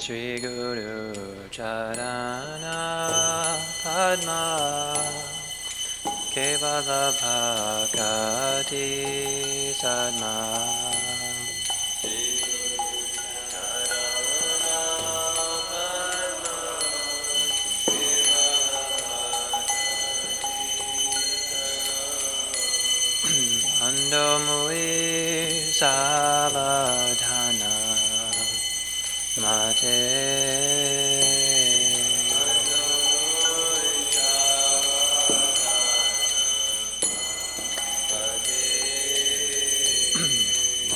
Shri Guru Charana Padma Kevala Bhakati Sadma Ando Mui Savadhana Mate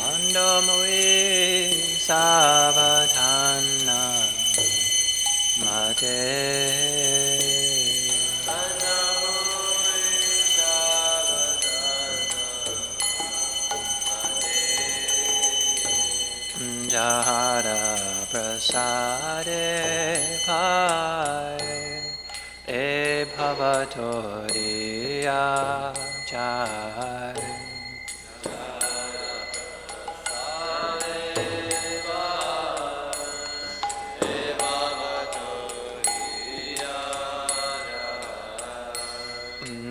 Ando Mui Savadhana Mate Jahara prasade bhai e bhavatoriya jai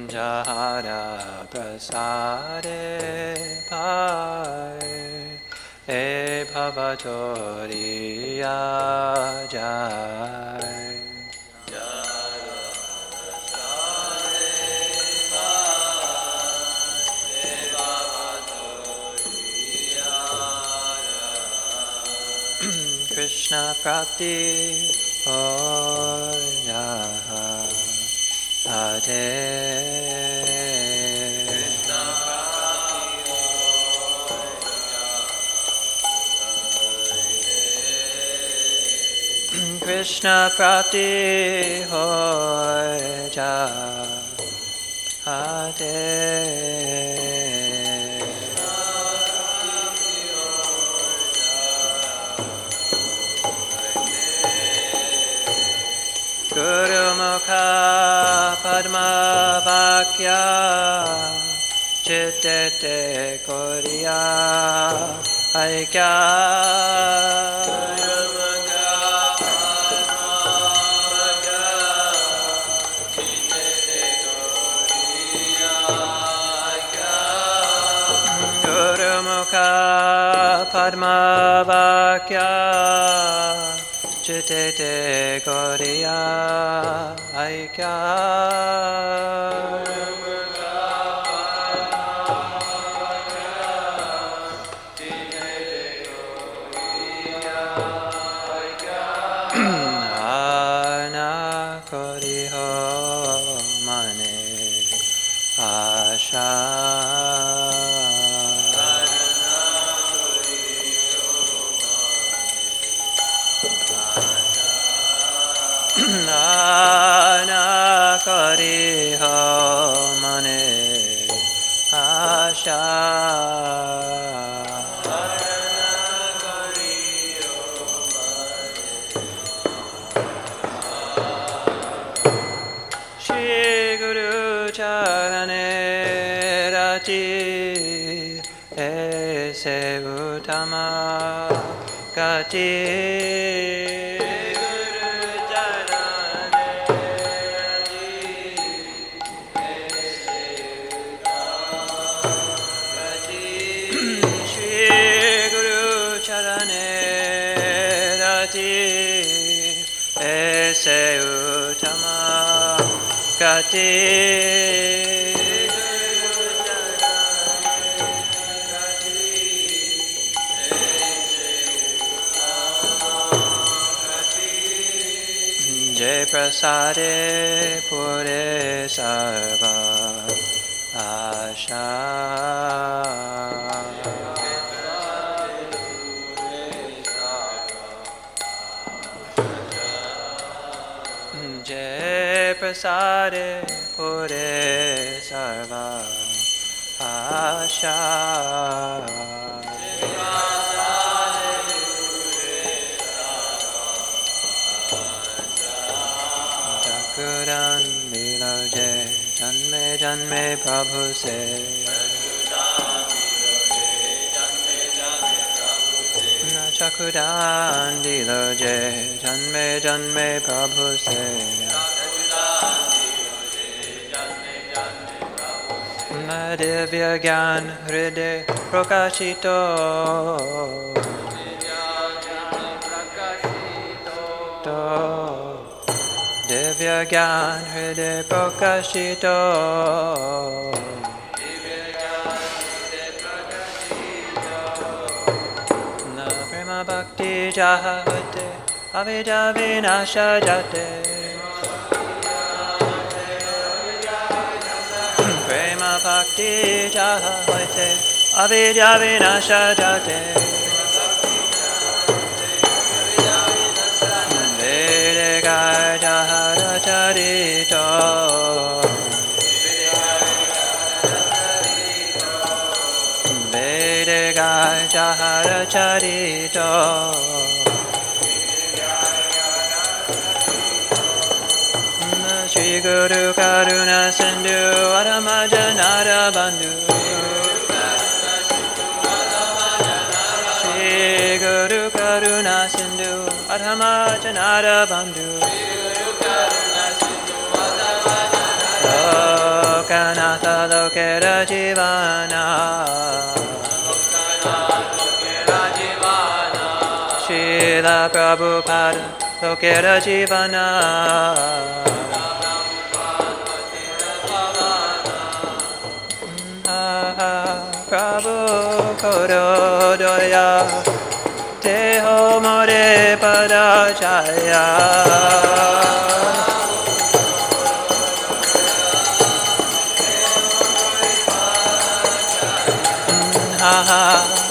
Jahara prasade bhai e bhavatoriya jai Krishna Prapti Hoya Ade Krishna Prapti Hoya Ade Guru Mukha Padma Vakya Chittete Koriya Aikya Guru Mukha Padma Vakya Chittete Koriya Aikya Ana Koriho Mane Asha Nana Kariho Mane Asha Shri Guru Charane Rati Ese Uttama Gati Se Uttama Gati Jai Prasade Pure Sarva Asha Jai Prasade Pure Sarva Asha Jakuran Miloje Janme Janme Prabhu Se Chakudan diloje janme janme prabhu se Divya Gyan Hriday Prakashito Divya Gyan Hriday Prakashito Na Prema Bhakti Jahate Avidya Vinasha Jate Prema Bhakti Jahate Avidya Vinasha Jate Vedika Jahara Charito Vedika Jahara Charito Shri Guru Karuna Sindhu Adamajanara Bandhu Shri Guru Karuna Sindhu Adamajanara Bandhu Lokanatha Lokera Jivana Srila Prabhupada Lokera Jivana Prabhu Korodoya Teho More Padachaya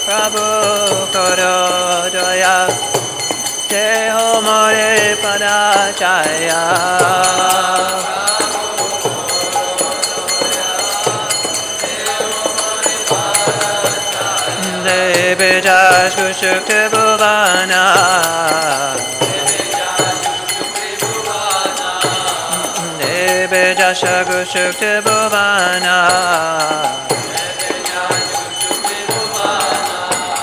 Prabhu Korodoya Teho More Padachaya Devejas Gushukti Bhuvana Devejas Gushukti Bhuvana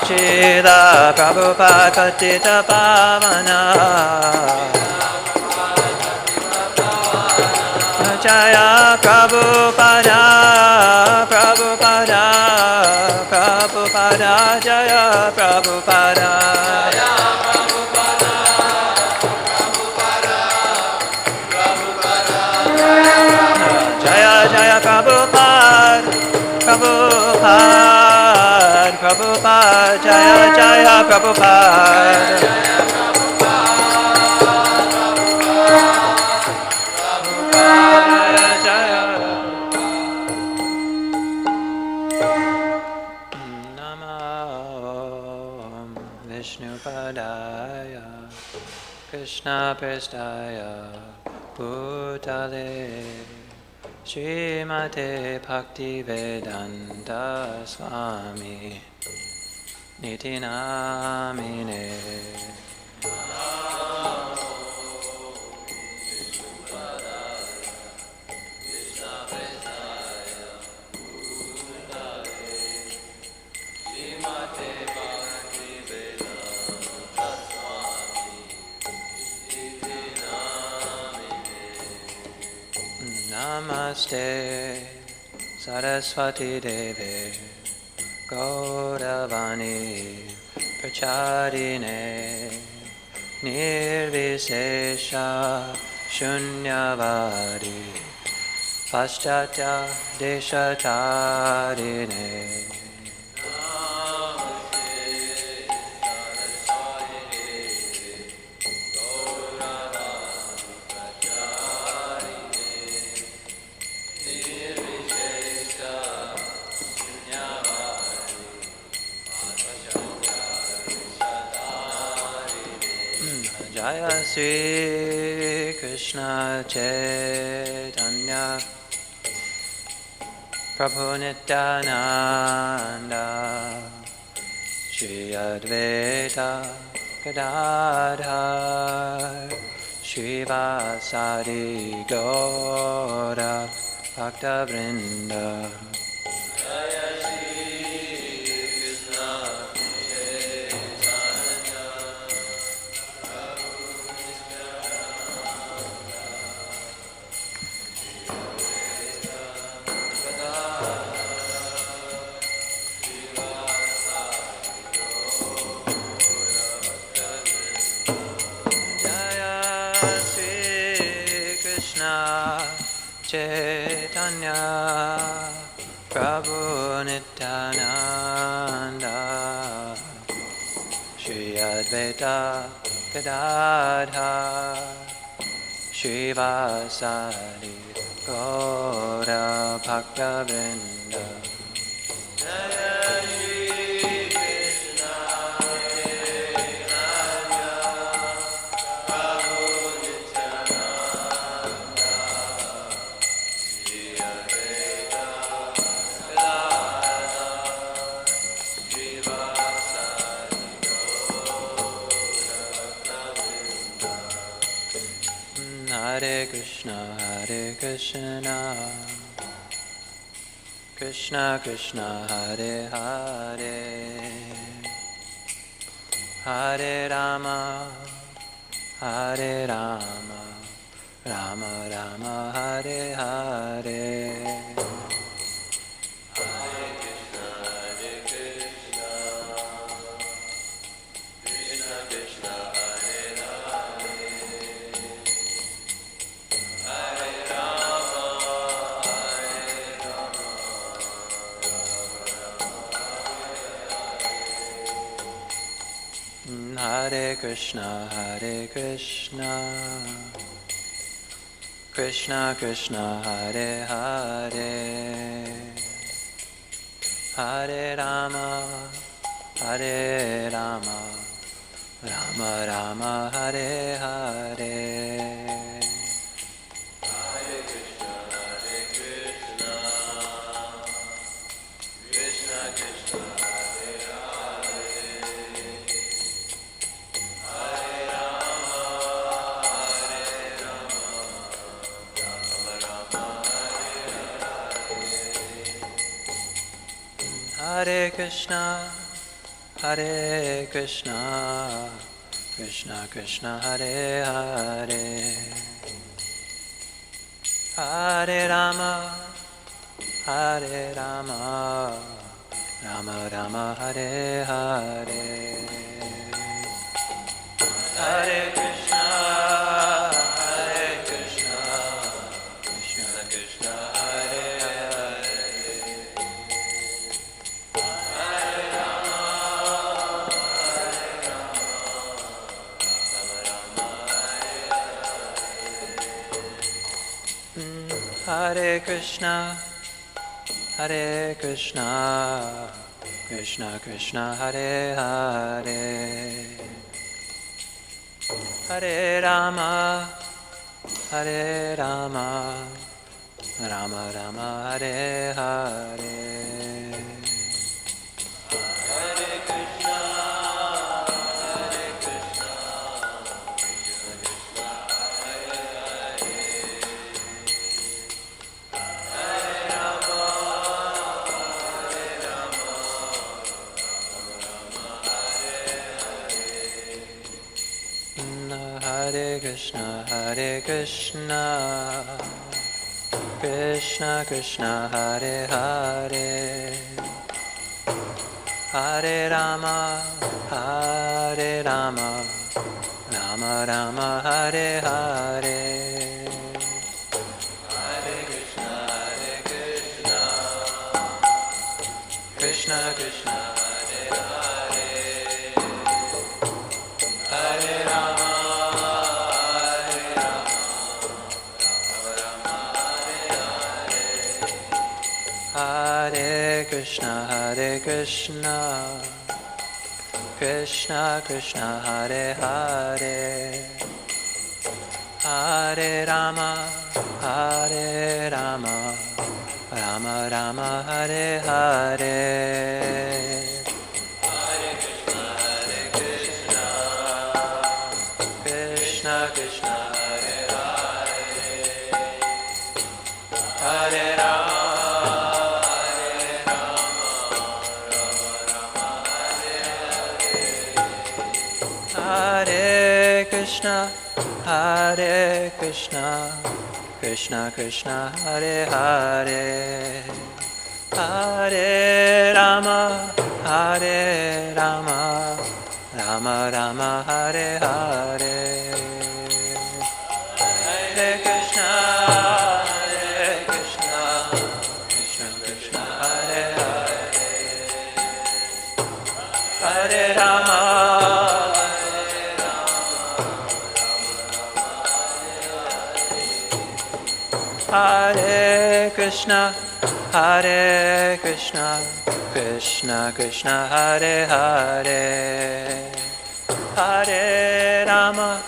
Srila Prabhupada Patita Pavana Jaya Prabhupada Prabhupada Prabhupada Jaya Prabhupada Jaya Jaya Prabhupada Prabhupada Prabhupada Jaya Jaya Prabhupada Vishnupadaya Krishna Prestaya Bhutale Srimate Bhakti Vedanta Swami Niti Namine Namaste Saraswati Deve Gauravani Pracharine Nirvisesha Shunyavadi Paschatya Deshatarine Jaya Sri Krishna Chaitanya Prabhu Nityananda Shri Advaita Gadadhar Shri Vasari Gaura Bhakta Vrinda Chaitanya Prabhu Nityananda Shri Advaita Gadadhar Shivasari Gaura Bhaktivinoda Hare Krishna, Krishna Krishna, Hare Hare, Hare Rama, Hare Rama, Rama Rama, Hare Hare. Hare Krishna, Krishna Krishna, Hare Hare, Hare Rama, Hare Rama, Rama Rama, Hare Hare. Hare Krishna, Krishna Krishna, Hare Hare, Hare Rama, Hare Rama, Rama Rama, Hare Hare. Hare Krishna, Krishna Krishna, Hare Hare. Hare Krishna, Krishna Krishna, Hare Hare, Hare Rama, Rama Rama, Hare Hare. Hare Krishna, Krishna Krishna, Hare Hare, Hare Rama, Rama Rama, Hare Hare. Hare Krishna, Krishna Krishna, Hare Hare, Hare Rama, Hare Krishna, Krishna Krishna, Hare Hare, Hare Rama, Rama Rama, Hare Hare. Hare Krishna, Krishna Krishna, Hare Hare, Hare Rama, Hare Krishna, Krishna Krishna, Hare Hare, Hare Rama, Rama Rama, Hare Hare. Hare Krishna, Hare Krishna, Hare Krishna, Krishna Krishna, Hare Hare, Hare Rama,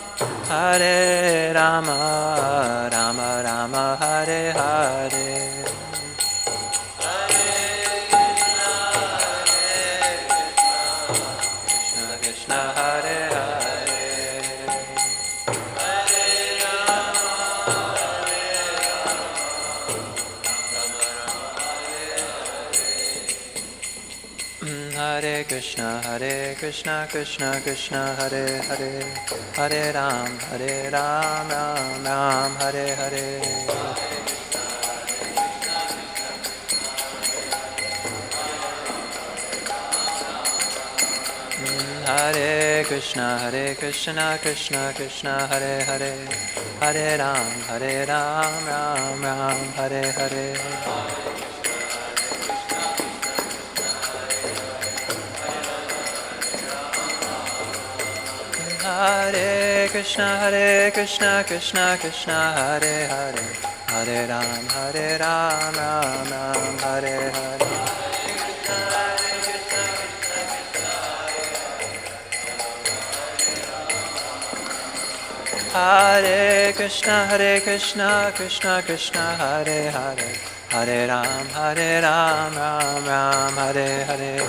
Hare Rama, Rama Rama, Hare Hare. Krishna Hare Hare, Hare Krishna, Krishna Krishna, Hare Hare, Hare Ram, Ram Ram, Hare Hare. Hare Krishna, Krishna Krishna, Hare Hare, Hare Ram, Ram Ram, Hare Hare. Hare Krishna, Krishna Krishna, Hare Hare, Hare Ram, Ram Ram, Hare Hare. Hare Krishna, Krishna Krishna, Hare Hare, Hare Ram, Ram Ram, Hare Hare.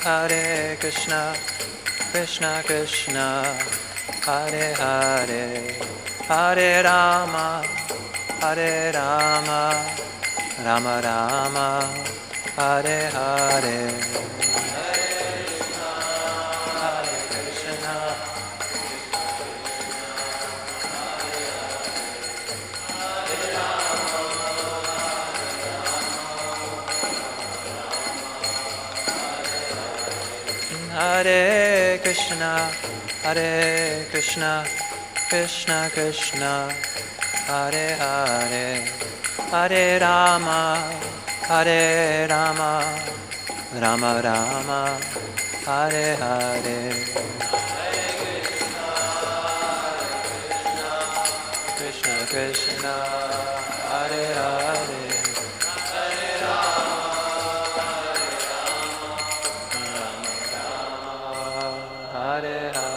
Hare Krishna, Krishna Krishna, Hare Hare, Hare Rama, Rama Rama, Hare Hare. Hare Krishna, Krishna Krishna, Hare Hare, Hare Rama, Rama Rama, Hare Hare. Krishna Krishna, Hare Hare. Hare Hare.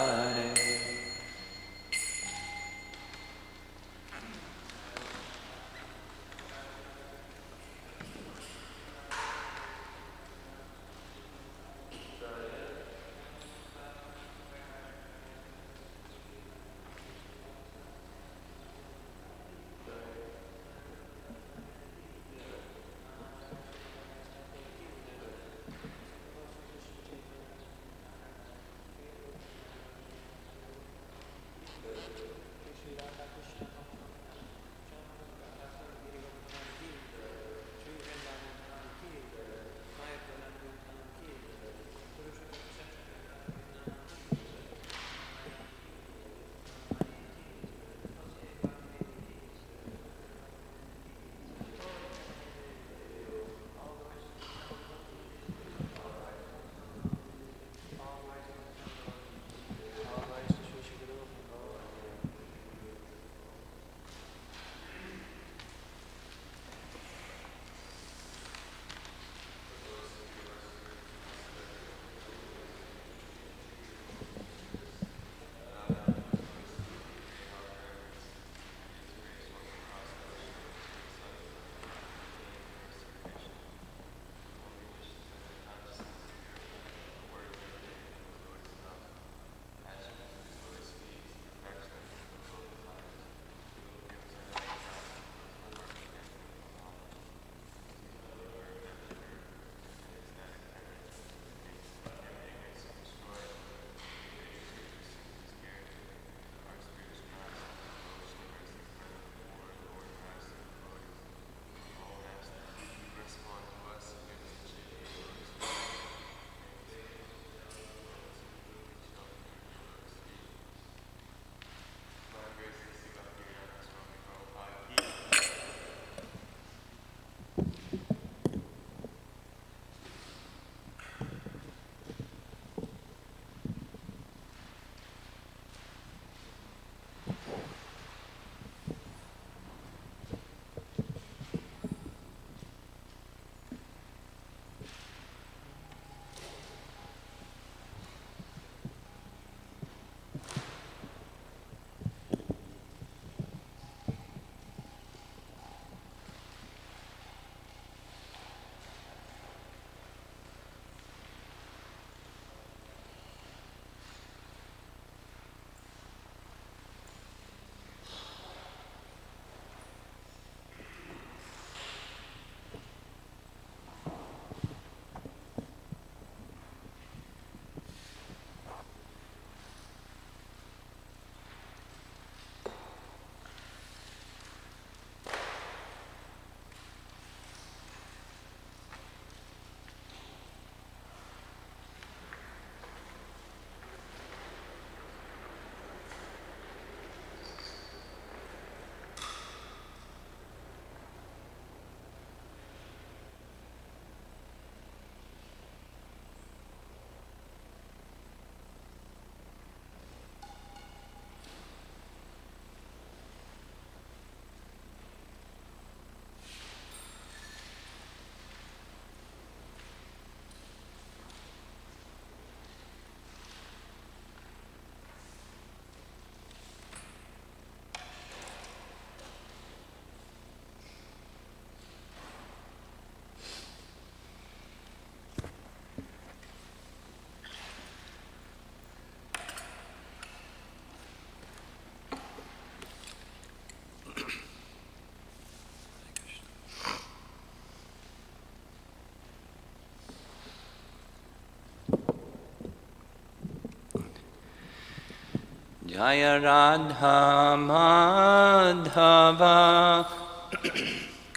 Jaya Radha Madhava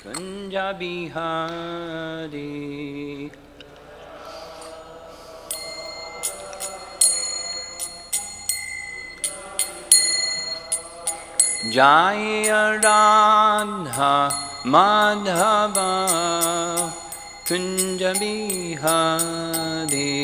Kunja Bihari. Jaya Radha Madhava Kunja Bihari.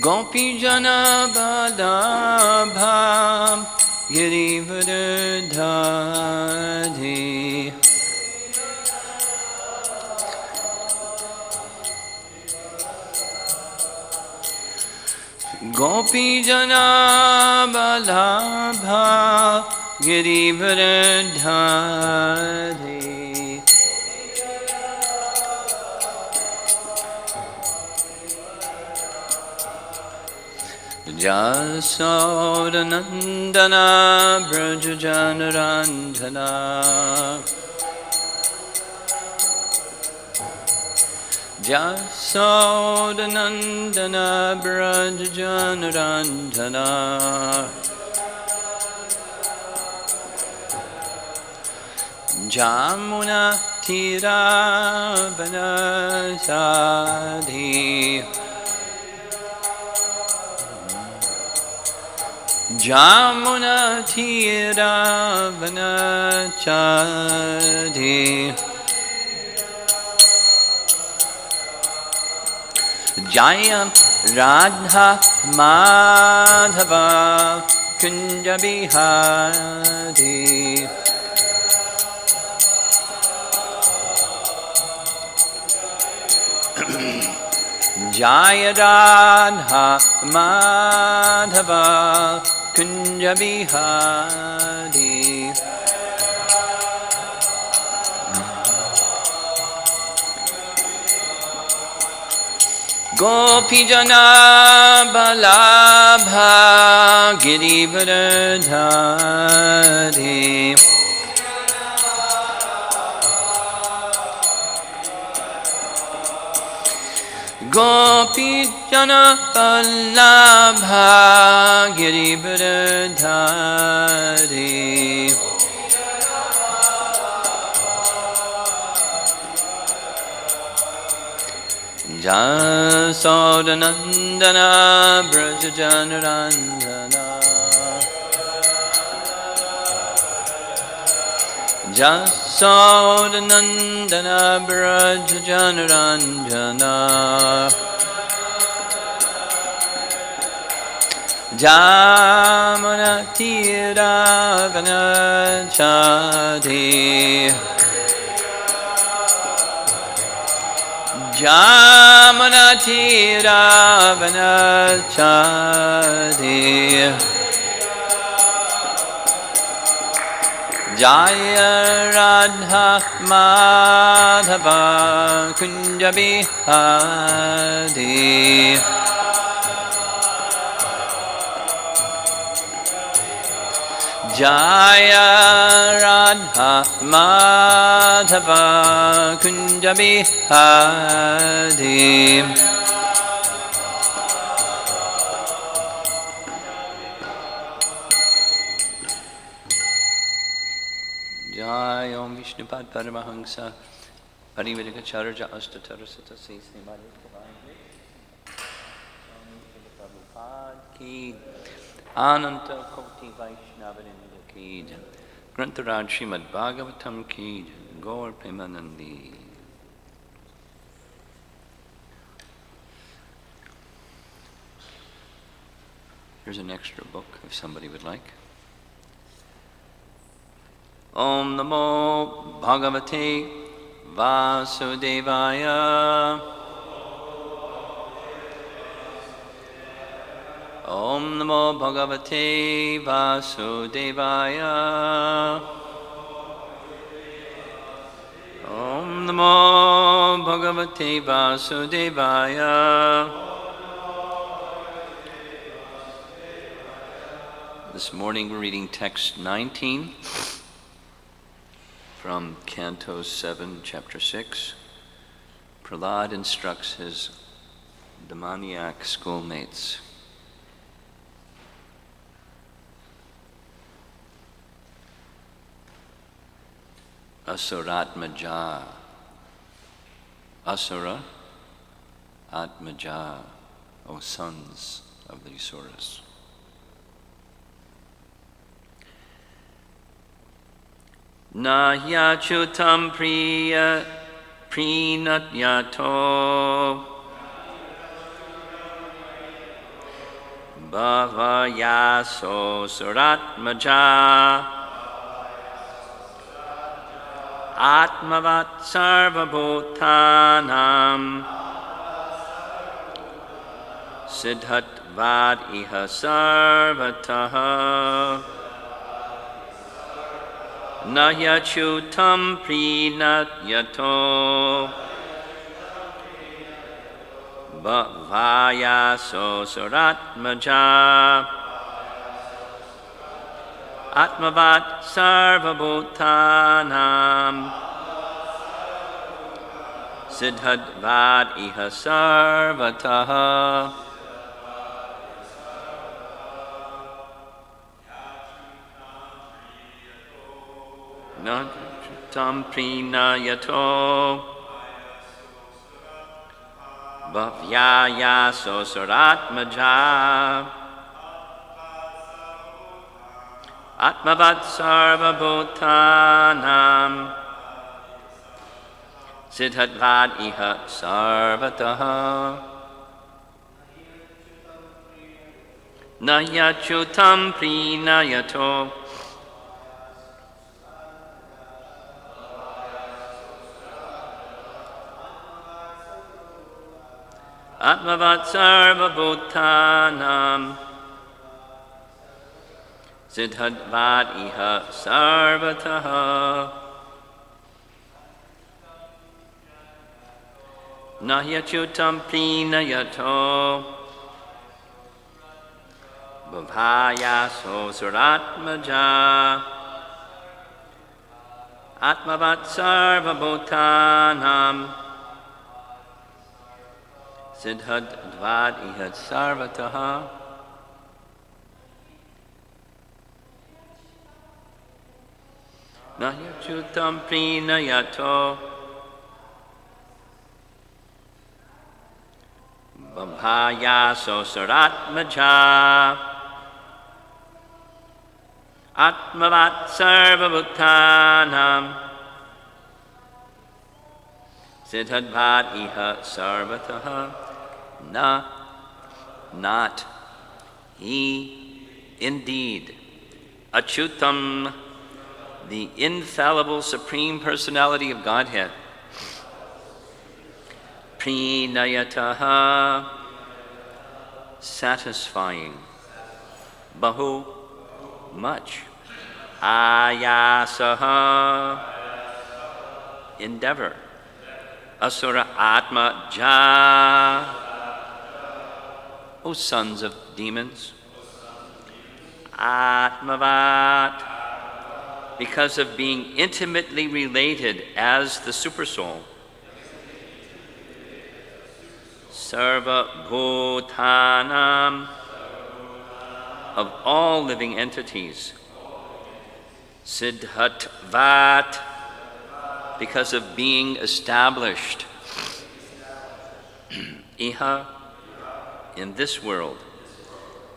Gopi Jana Badabha Girivardhari. Gopi Jana Badabha Girivardhari. Jasodanandana Brajajanarandhana. Jasodanandana Brajajanarandhana. Jamuna Tiravanasadi. Jamuna Tiravanachadi. Jaya Radha Madhava Kunja Bihari. Jaya Radha Madhava Kunja Bihari. Gopi Jana Balabha Girivardhari. Gopi Jana Balabha Girivardhari. Jasodanandana Brajajanarandhana. Jasodanandana Brajajanarandhana. Jamana Tiravanachadi. Jamana Tiravanachadi. Jaya Radha Madhava Kunja Bihari. Jaya Radha Madhava Kunja Bihari. Jaya Om Vishnupad Paramahamsa Parivedikacharya Astatarasata Srimad Bhagavatam Ki Ananta Koti Vaishnavarinda Ki Grantaraj Srimad Bhagavatam Ki Gaur Premanandi. Here's an extra book if somebody would like. Om Namo Bhagavate Vasudevaya. Om Namo Bhagavate Vasudevaya. Om Namo Bhagavate Vasudevaya. This morning we're reading text 19 from Canto 7, Chapter 6. Prahlad instructs his demoniac schoolmates. Asuratmaja. Asura, Atmaja, O sons of the Asuras. Nahyachutam priya prinatyato bhavayaso suratmaja atmavat sarvabhutanam siddhatvad iha sarvataha Nahyachutam prinatyato bhavayaso suratmaja atmavat sarvabhutanam siddhatvad iha sarvataha Nahyachutam prinayato bhavyayaso suratmaja atmavat sarvabhutanam siddhatvad iha sarvataha Nahyachutam prinayato Atmavat sarvabhutanam siddhatvad iha sarvataha Nahyachutam prinayato bhavayaso suratmaja atmavat sarvabhutanam siddhatvad iha sarvataha Nahyachutam prinayato bhavayaso suratmaja atmavat sarvabhutanam siddhatvad iha sarvataha not he, indeed, Achyutam, the infallible Supreme Personality of Godhead, Prinayataha, satisfying, Bahu, much, Ayasaha, endeavor, Asura Atma Ja, O sons of demons, Atmavat, because of being intimately related as the Supersoul, Sarva Bhutanam, of all living entities, Siddhatvat, because of being established, Iha, in this world,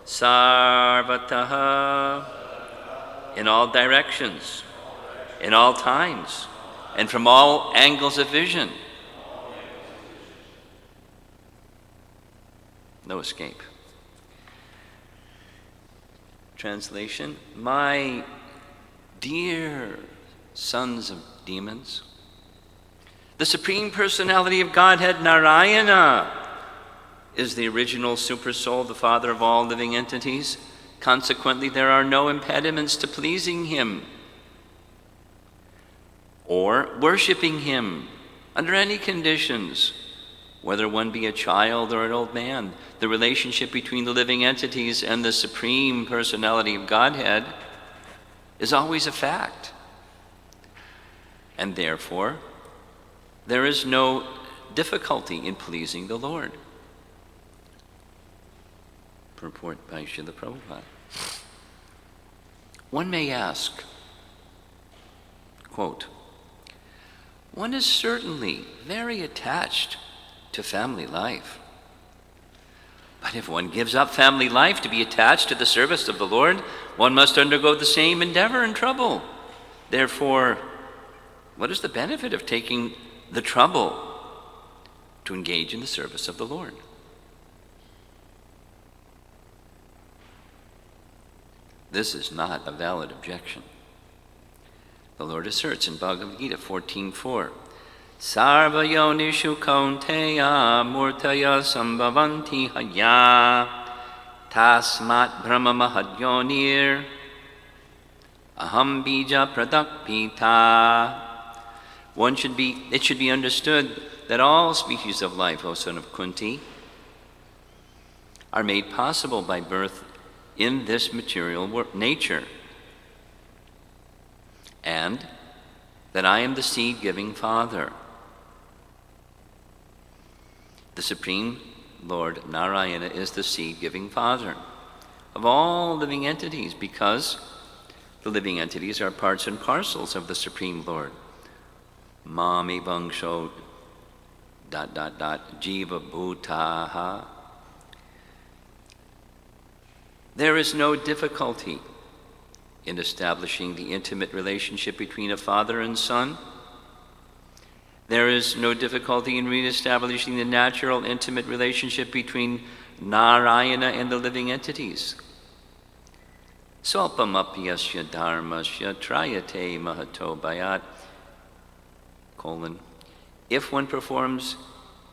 Sarvataha, in all directions, in all times, and from all angles of vision. No escape. Translation: my dear sons of demons, the Supreme Personality of Godhead, Narayana, is the original Supersoul, the Father of all living entities. Consequently, there are no impediments to pleasing Him or worshiping Him under any conditions, whether one be a child or an old man. The relationship between the living entities and the Supreme Personality of Godhead is always a fact. and therefore there is no difficulty in pleasing the Lord. Purport by Srila Prabhupada. One may ask, quote, one is certainly very attached to family life. But if one gives up family life to be attached to the service of the Lord, one must undergo the same endeavor and trouble. Therefore, what is the benefit of taking the trouble to engage in the service of the Lord? This is not a valid objection. The Lord asserts in Bhagavad Gita 14:4, Sarva yonishu kaunteya murtaya sambhavanti haya tasmat brahma mahadyonir aham bija pradakpita. It should be understood that all species of life, O son of Kunti, are made possible by birth in this material nature, and that I am the seed-giving Father. The Supreme Lord Narayana is the seed-giving Father of all living entities, because the living entities are parts and parcels of the Supreme Lord. Mami vangsho ... jiva bhutaha. There is no difficulty in establishing the intimate relationship between a father and son. There is no difficulty in reestablishing the natural intimate relationship between Narayana and the living entities. Swalpamapyasya dharmasya trayate mahato bayat, if one performs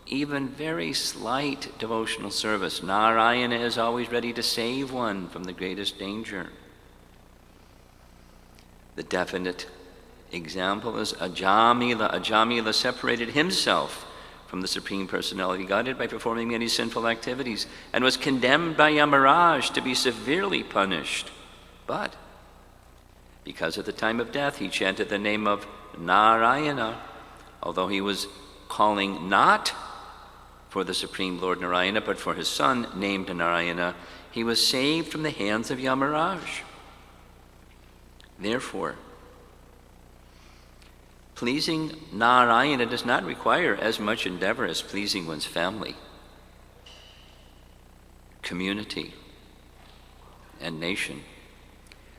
even very slight devotional service, Narayana is always ready to save one from the greatest danger. The definite example is Ajamila. Ajamila separated himself from the Supreme Personality Godhead by performing many sinful activities and was condemned by Yamaraj to be severely punished. But because at the time of death he chanted the name of Narayana, although he was calling not for the Supreme Lord Narayana, but for his son named Narayana, he was saved from the hands of Yamaraj. Therefore, pleasing Narayana does not require as much endeavor as pleasing one's family, community, and nation.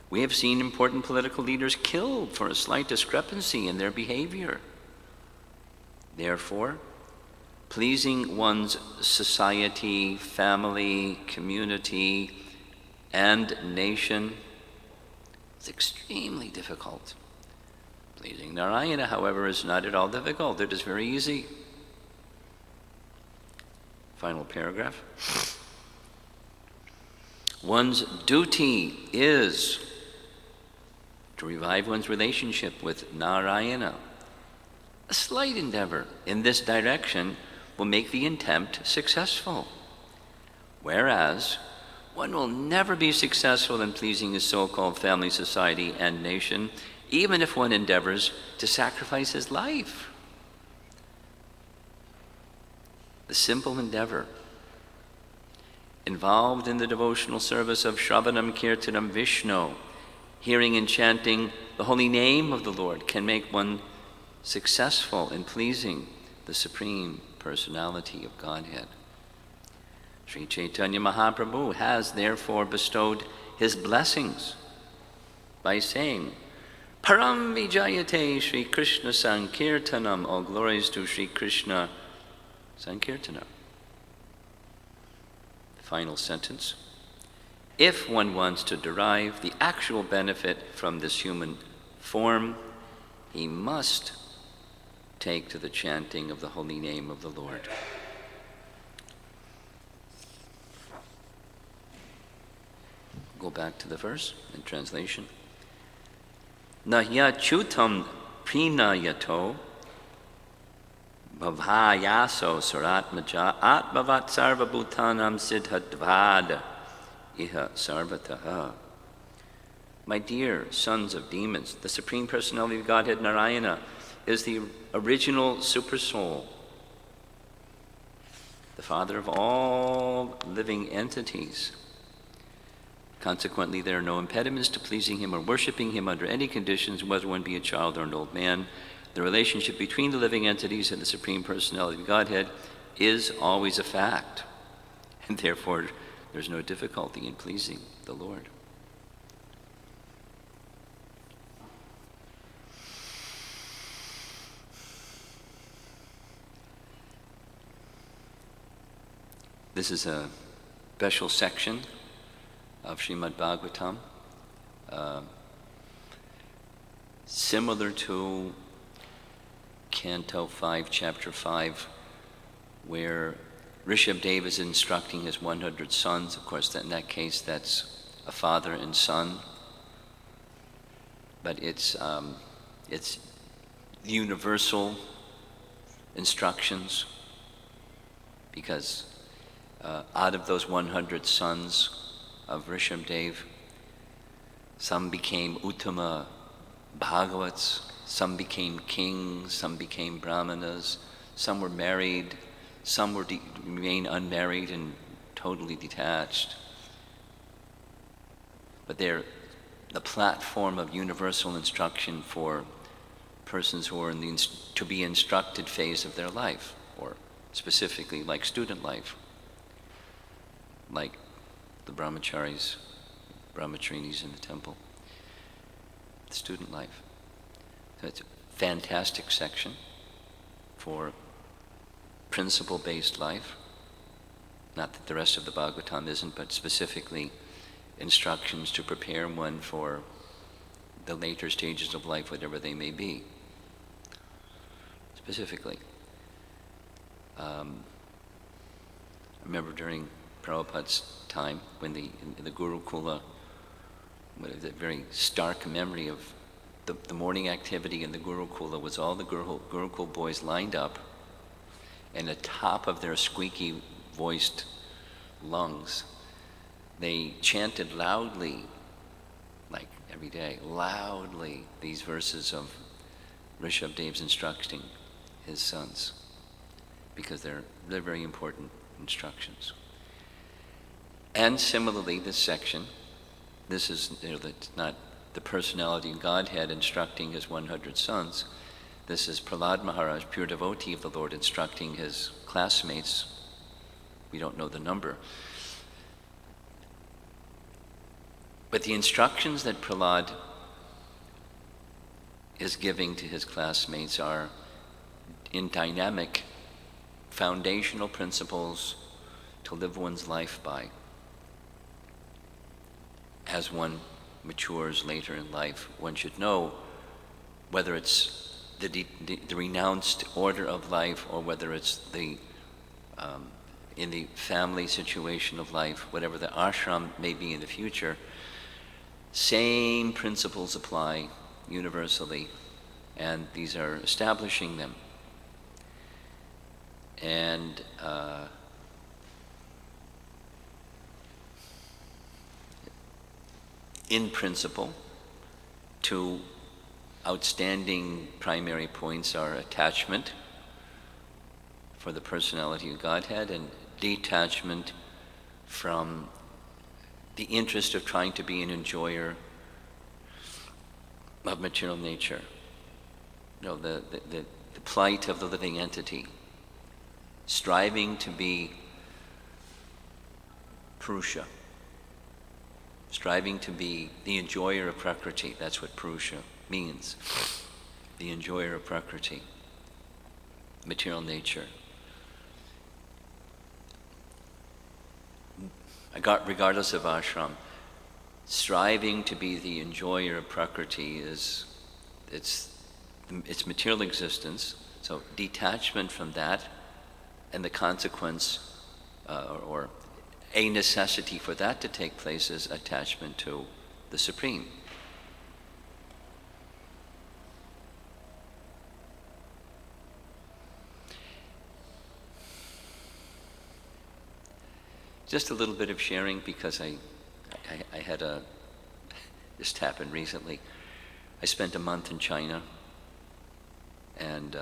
We have seen important political leaders killed for a slight discrepancy in their behavior. Therefore, pleasing one's society, family, community, and nation is extremely difficult. Pleasing Narayana, however, is not at all difficult. It is very easy. Final paragraph. One's duty is to revive one's relationship with Narayana. A slight endeavor in this direction will make the attempt successful, whereas one will never be successful in pleasing his so-called family, society, and nation, even if one endeavors to sacrifice his life. The simple endeavor involved in the devotional service of Shravanam Kirtanam Vishnu, hearing and chanting the holy name of the Lord, can make one successful in pleasing the Supreme Personality of Godhead. Sri Chaitanya Mahaprabhu has therefore bestowed his blessings by saying, Param Vijayate Sri Krishna Sankirtanam, all glories to Sri Krishna Sankirtanam. Final sentence. If one wants to derive the actual benefit from this human form, he must take to the chanting of the holy name of the Lord. Go back to the verse in translation. Nahya chutam prinayato bhavayaso suratmaja atmavat sarva bhutanam siddhadvada iha sarvataha. My dear sons of demons, the Supreme Personality of Godhead Narayana is the original supersoul, the father of all living entities. Consequently, there are no impediments to pleasing him or worshiping him under any conditions, whether one be a child or an old man. The relationship between the living entities and the Supreme Personality of Godhead is always a fact, and therefore there's no difficulty in pleasing the Lord. This is a special section of Srimad Bhagavatam, similar to Canto 5, Chapter 5, where Rishabdeva is instructing his 100 sons. Of course, in that case, that's a father and son. But it's universal instructions, because out of those 100 sons of Rishabdev, some became Uttama Bhagavats, some became kings, some became brahmanas, some were married, some remain unmarried and totally detached. But they're the platform of universal instruction for persons who are in the to be instructed phase of their life, or specifically like student life, like the brahmacharis, brahmachaриnis in the temple, the student life. So it's a fantastic section for principle-based life. Not that the rest of the Bhagavatam isn't, but specifically instructions to prepare one for the later stages of life, whatever they may be. Specifically. I remember during Prabhupada's time, when in the Gurukula, a very stark memory of the morning activity in the Gurukula was all the Gurukul boys lined up, and at the top of their squeaky voiced lungs, they chanted loudly, like every day, loudly, these verses of Rishabdev's instructing his sons, because they're very important instructions. And similarly, this section, this is not the personality of Godhead instructing his 100 sons. This is Prahlad Maharaj, pure devotee of the Lord, instructing his classmates. We don't know the number. But the instructions that Prahlad is giving to his classmates are in dynamic, foundational principles to live one's life by. As one matures later in life, one should know whether it's the renounced order of life, or whether it's in the family situation of life, whatever the ashram may be in the future, same principles apply universally, and these are establishing them. And in principle, two outstanding primary points are attachment for the personality of Godhead and detachment from the interest of trying to be an enjoyer of material nature. The plight of the living entity, striving to be Purusha, striving to be the enjoyer of Prakriti. That's what Purusha means, the enjoyer of Prakriti, material nature. Regardless of ashram, striving to be the enjoyer of Prakriti is its material existence. So detachment from that, and the consequence, or a necessity for that to take place, is attachment to the Supreme. Just a little bit of sharing, because I had this happened recently. I spent a month in China, And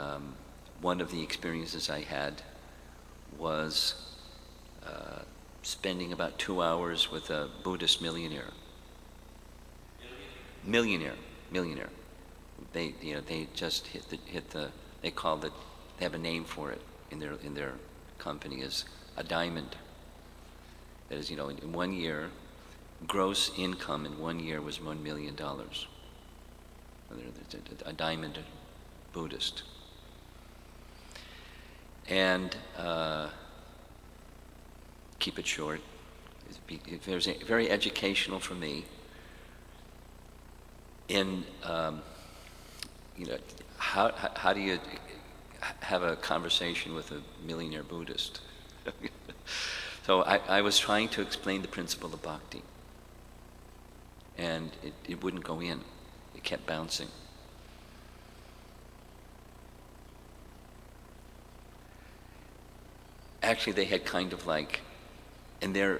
one of the experiences I had was spending about 2 hours with a Buddhist millionaire. Millionaire. They just they called it, they have a name for it in their company, is a diamond. That is, in 1 year, gross income in 1 year was $1 million. A diamond Buddhist. And keep it short. It was very educational for me in, how do you have a conversation with a millionaire Buddhist? So I was trying to explain the principle of bhakti, and it wouldn't go in. It kept bouncing. Actually, they had kind of like, and they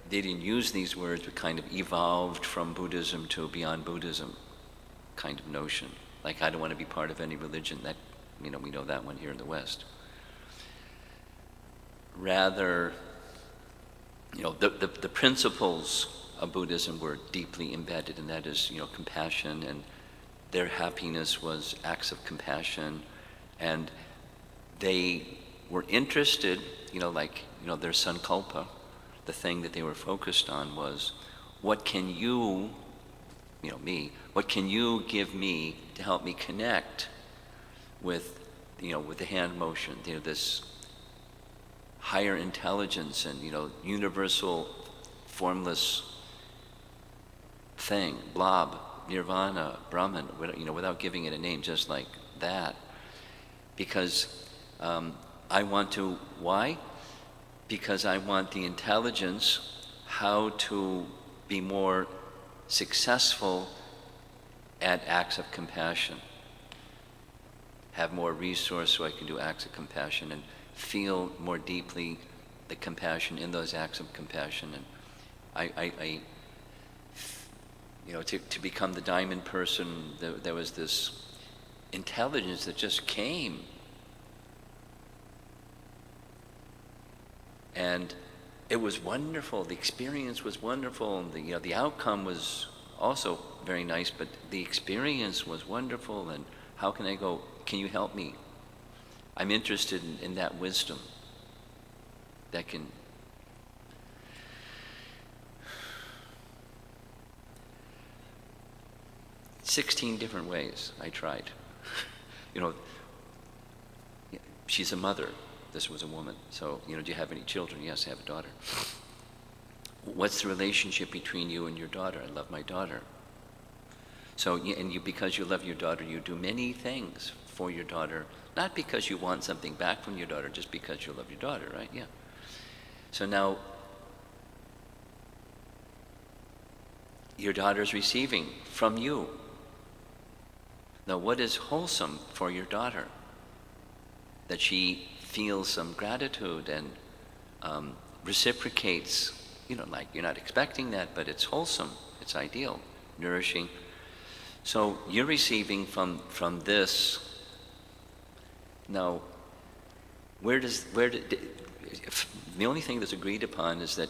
didn't use these words, but kind of evolved from Buddhism to beyond Buddhism kind of notion. Like, I don't want to be part of any religion. That, we know that one here in the West. Rather, the principles of Buddhism were deeply embedded, and that is, compassion, and their happiness was acts of compassion, and they were interested, their sankalpa, the thing that they were focused on was, what can you, me, what can you give me to help me connect with, with the hand motion, this higher intelligence and, universal formless thing, blob, nirvana, Brahman, without giving it a name, just like that. Because I want to, why? Because I want the intelligence how to be more successful at acts of compassion. Have more resource so I can do acts of compassion and feel more deeply the compassion in those acts of compassion. And to become the diamond person, there was this intelligence that just came. And it was wonderful. The experience was wonderful, and the outcome was also very nice. But the experience was wonderful. And how can I go? Can you help me? I'm interested in that wisdom that can. 16 different ways I tried. She's a mother. This was a woman. So, do you have any children? Yes, I have a daughter. What's the relationship between you and your daughter? I love my daughter. So, because you love your daughter, you do many things for your daughter, not because you want something back from your daughter, just because you love your daughter, right? Yeah. So now, your daughter's receiving from you. Now, what is wholesome for your daughter? That she feels some gratitude and reciprocates, like you're not expecting that, but it's wholesome, it's ideal, nourishing. So you're receiving from this. Now, the only thing that's agreed upon is that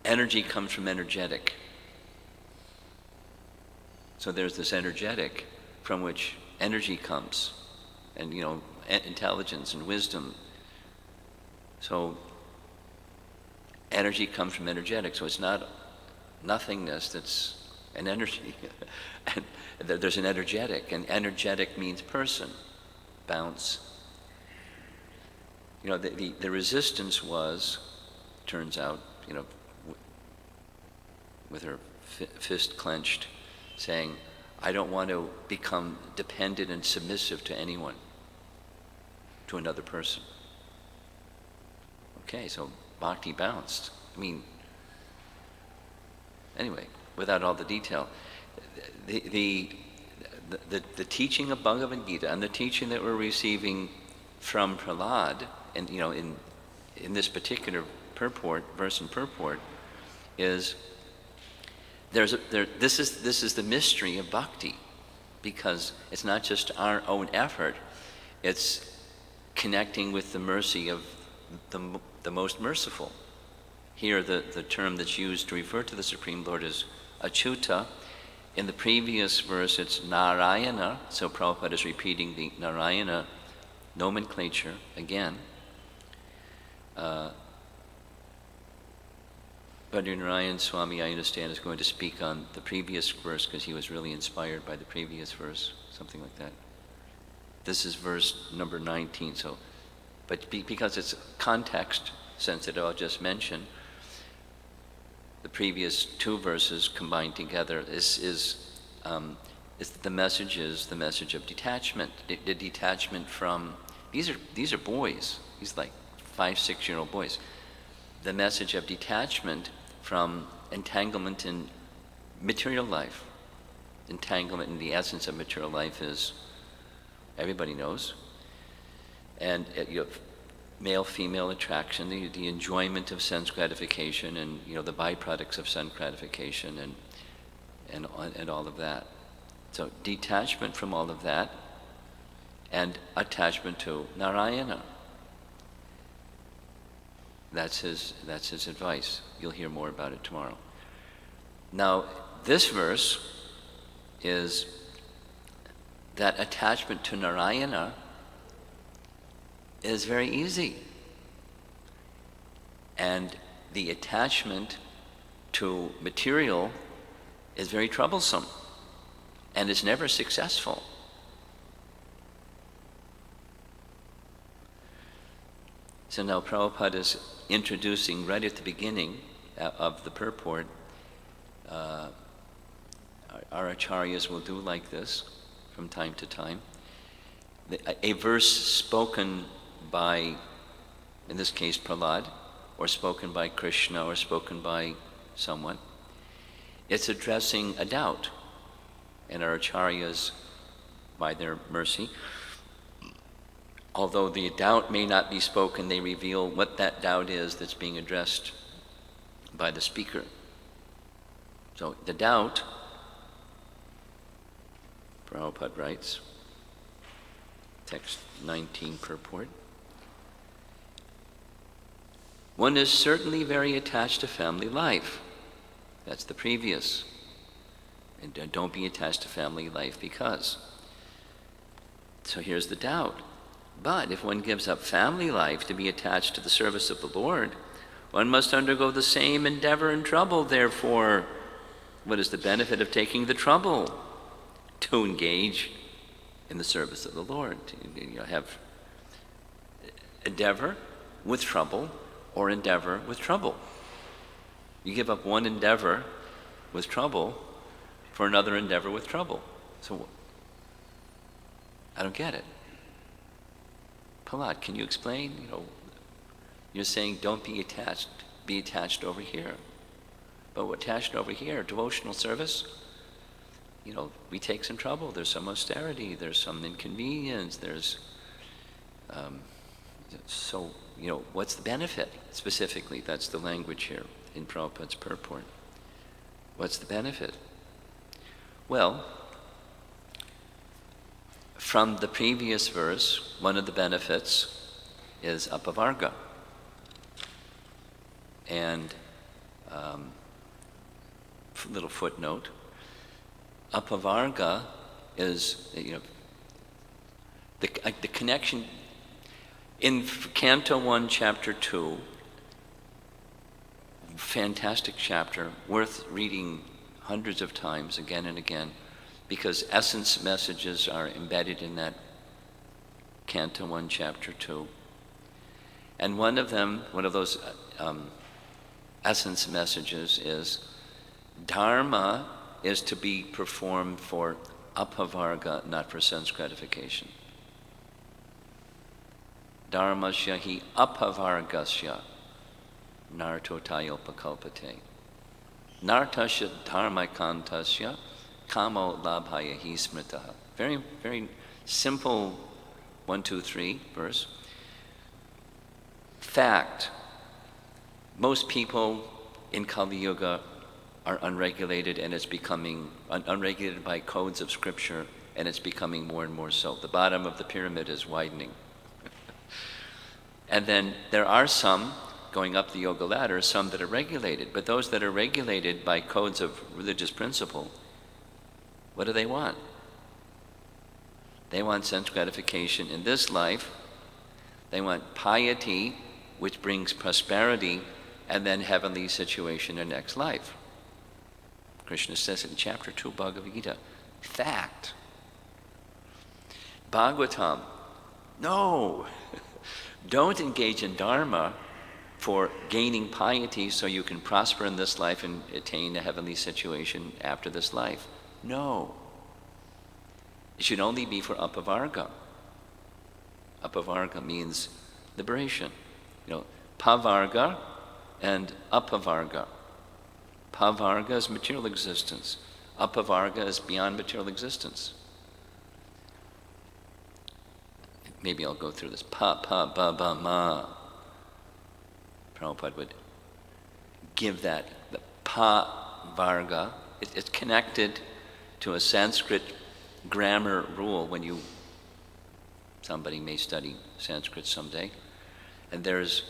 energy comes from energetic. So there's this energetic from which energy comes, and intelligence and wisdom. So energy comes from energetic. So it's not nothingness that's an energy. And there's an energetic, and energetic means person, bounce. The resistance was, turns out, with her fist clenched, saying, I don't want to become dependent and submissive to anyone, to another person. Okay, so bhakti bounced. Anyway, without all the detail, the teaching of Bhagavad Gita and the teaching that we're receiving from Prahlad, and in this particular verse and purport, is this is the mystery of bhakti. because it's not just our own effort, it's connecting with the mercy of the most merciful. Here, the term that's used to refer to the Supreme Lord is Achyuta. In the previous verse, it's Narayana, so Prabhupada is repeating the Narayana nomenclature again. Narayan Swami, I understand, is going to speak on the previous verse because he was really inspired by the previous verse, something like that. This is verse number 19, because it's context sensitive, I'll just mention the previous two verses combined together. This is the message of detachment. The detachment from these are boys. These like 5-6-year-old boys. The message of detachment from entanglement in material life. Entanglement in the essence of material life is, everybody knows, and you have male-female attraction, the enjoyment of sense gratification, and the byproducts of sense gratification, and all of that. So detachment from all of that, and attachment to Narayana. That's his advice. You'll hear more about it tomorrow. Now, this verse is that attachment to Narayana is very easy. And the attachment to material is very troublesome and is never successful. So now Prabhupada is introducing right at the beginning of the purport. Our acharyas will do like this from time to time. A verse spoken by, in this case, Prahlad, or spoken by Krishna, or spoken by someone, it's addressing a doubt. And our acharyas, by their mercy, although the doubt may not be spoken, they reveal what that doubt is that's being addressed by the speaker. So the doubt, Prabhupada writes, text 19 purport, one is certainly very attached to family life. That's the previous. And don't be attached to family life because. So here's the doubt. But if one gives up family life to be attached to the service of the Lord, one must undergo the same endeavor and trouble. Therefore, what is the benefit of taking the trouble to engage in the service of the Lord? You have endeavor with trouble or endeavor with trouble. You give up one endeavor with trouble for another endeavor with trouble. So, I don't get it. Prahlad, can you explain? You're saying don't be attached over here. But we're attached over here, devotional service, we take some trouble. There's some austerity, there's some inconvenience, there's, what's the benefit? Specifically, that's the language here in Prabhupada's purport. What's the benefit? Well, from the previous verse, one of the benefits is apavarga. And little footnote, apavarga is, the connection in Canto 1, Chapter 2, fantastic chapter, worth reading hundreds of times again and again, because essence messages are embedded in that Canto 1, Chapter 2. And one of those essence messages is, Dharma is to be performed for apavarga, not for sense gratification. Dharmasya hi apavargasya nartotayopakapate. Nartasya dharmakantasya kamo labhaya hi smritaha. Very, very simple 1, 2, 3 verse. Fact, most people in Kali Yuga are unregulated, and it's becoming unregulated by codes of scripture and it's becoming more and more so. The bottom of the pyramid is widening. And then there are some, going up the yoga ladder, some that are regulated. But those that are regulated by codes of religious principle, what do they want? They want sense gratification in this life. They want piety, which brings prosperity, and then heavenly situation in next life. Krishna says in chapter 2 Bhagavad Gita, fact. Bhagavatam, no, don't engage in dharma for gaining piety so you can prosper in this life and attain a heavenly situation after this life. No. It should only be for apavarga. Apavarga means liberation. Pavarga and apavarga. Pavarga is material existence. Apavarga is beyond material existence. Maybe I'll go through this. Pa, ma. Prabhupada would give that, the pavarga. It's connected to a Sanskrit grammar rule when somebody may study Sanskrit someday. And there's,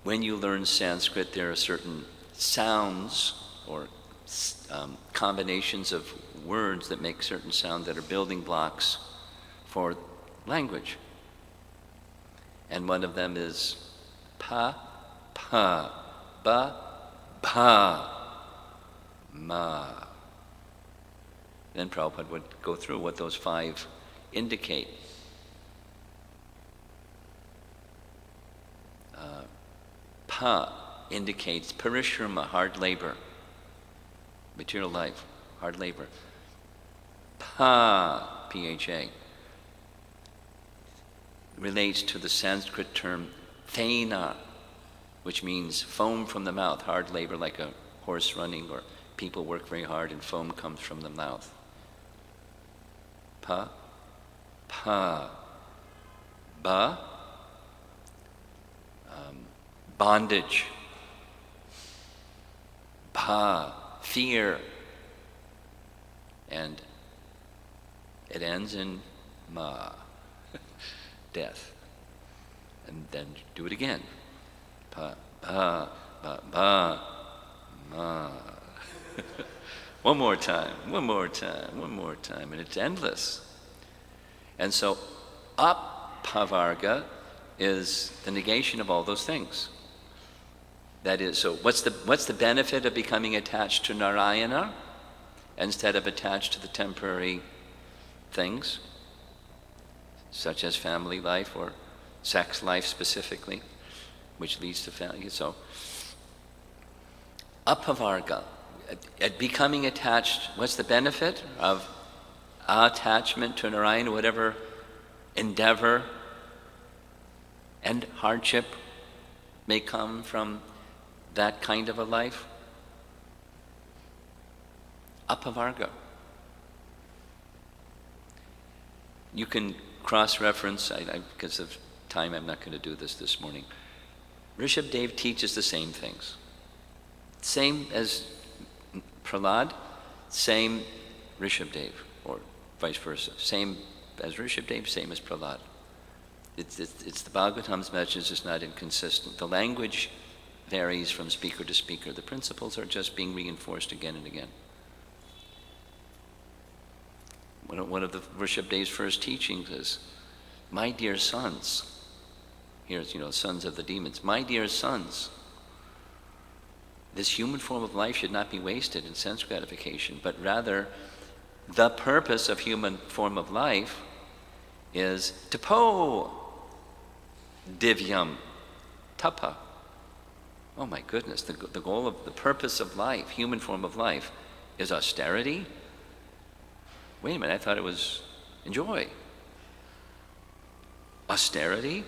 when you learn Sanskrit, there are certain sounds or combinations of words that make certain sound that are building blocks for language. And one of them is pa, ba, ma. Then Prabhupada would go through what those 5 indicate. Pa indicates parishrama, hard labor, material life, hard labor. Pa, P-H-A, relates to the Sanskrit term thena, which means foam from the mouth, hard labor like a horse running, or people work very hard and foam comes from the mouth. Pa, ba, bondage, pa, fear, and it ends in ma, death. And then do it again. Pa, ba, ma. One more time, and it's endless. And so, apavarga is the negation of all those things. That is, so what's the benefit of becoming attached to Narayana instead of attached to the temporary things, such as family life or sex life specifically, which leads to family? So, apavarga, at becoming attached, what's the benefit of attachment to Narayana, whatever endeavor and hardship may come from that kind of a life? Apavarga. You can cross-reference, because of time I'm not going to do this morning. Rishabdev teaches the same things. Same as Prahlad, same Rishabdev, or vice versa. Same as Rishabdev, same as Prahlad. It's the Bhagavatam's message is not inconsistent. The language varies from speaker to speaker. The principles are just being reinforced again and again. One of the Rishabdev's first teachings is, my dear sons, here's, sons of the demons, my dear sons, this human form of life should not be wasted in sense gratification, but rather the purpose of human form of life is tapo divyam tapa. Oh my goodness, the goal of the purpose of life, human form of life, is austerity? Wait a minute, I thought it was enjoy. Austerity?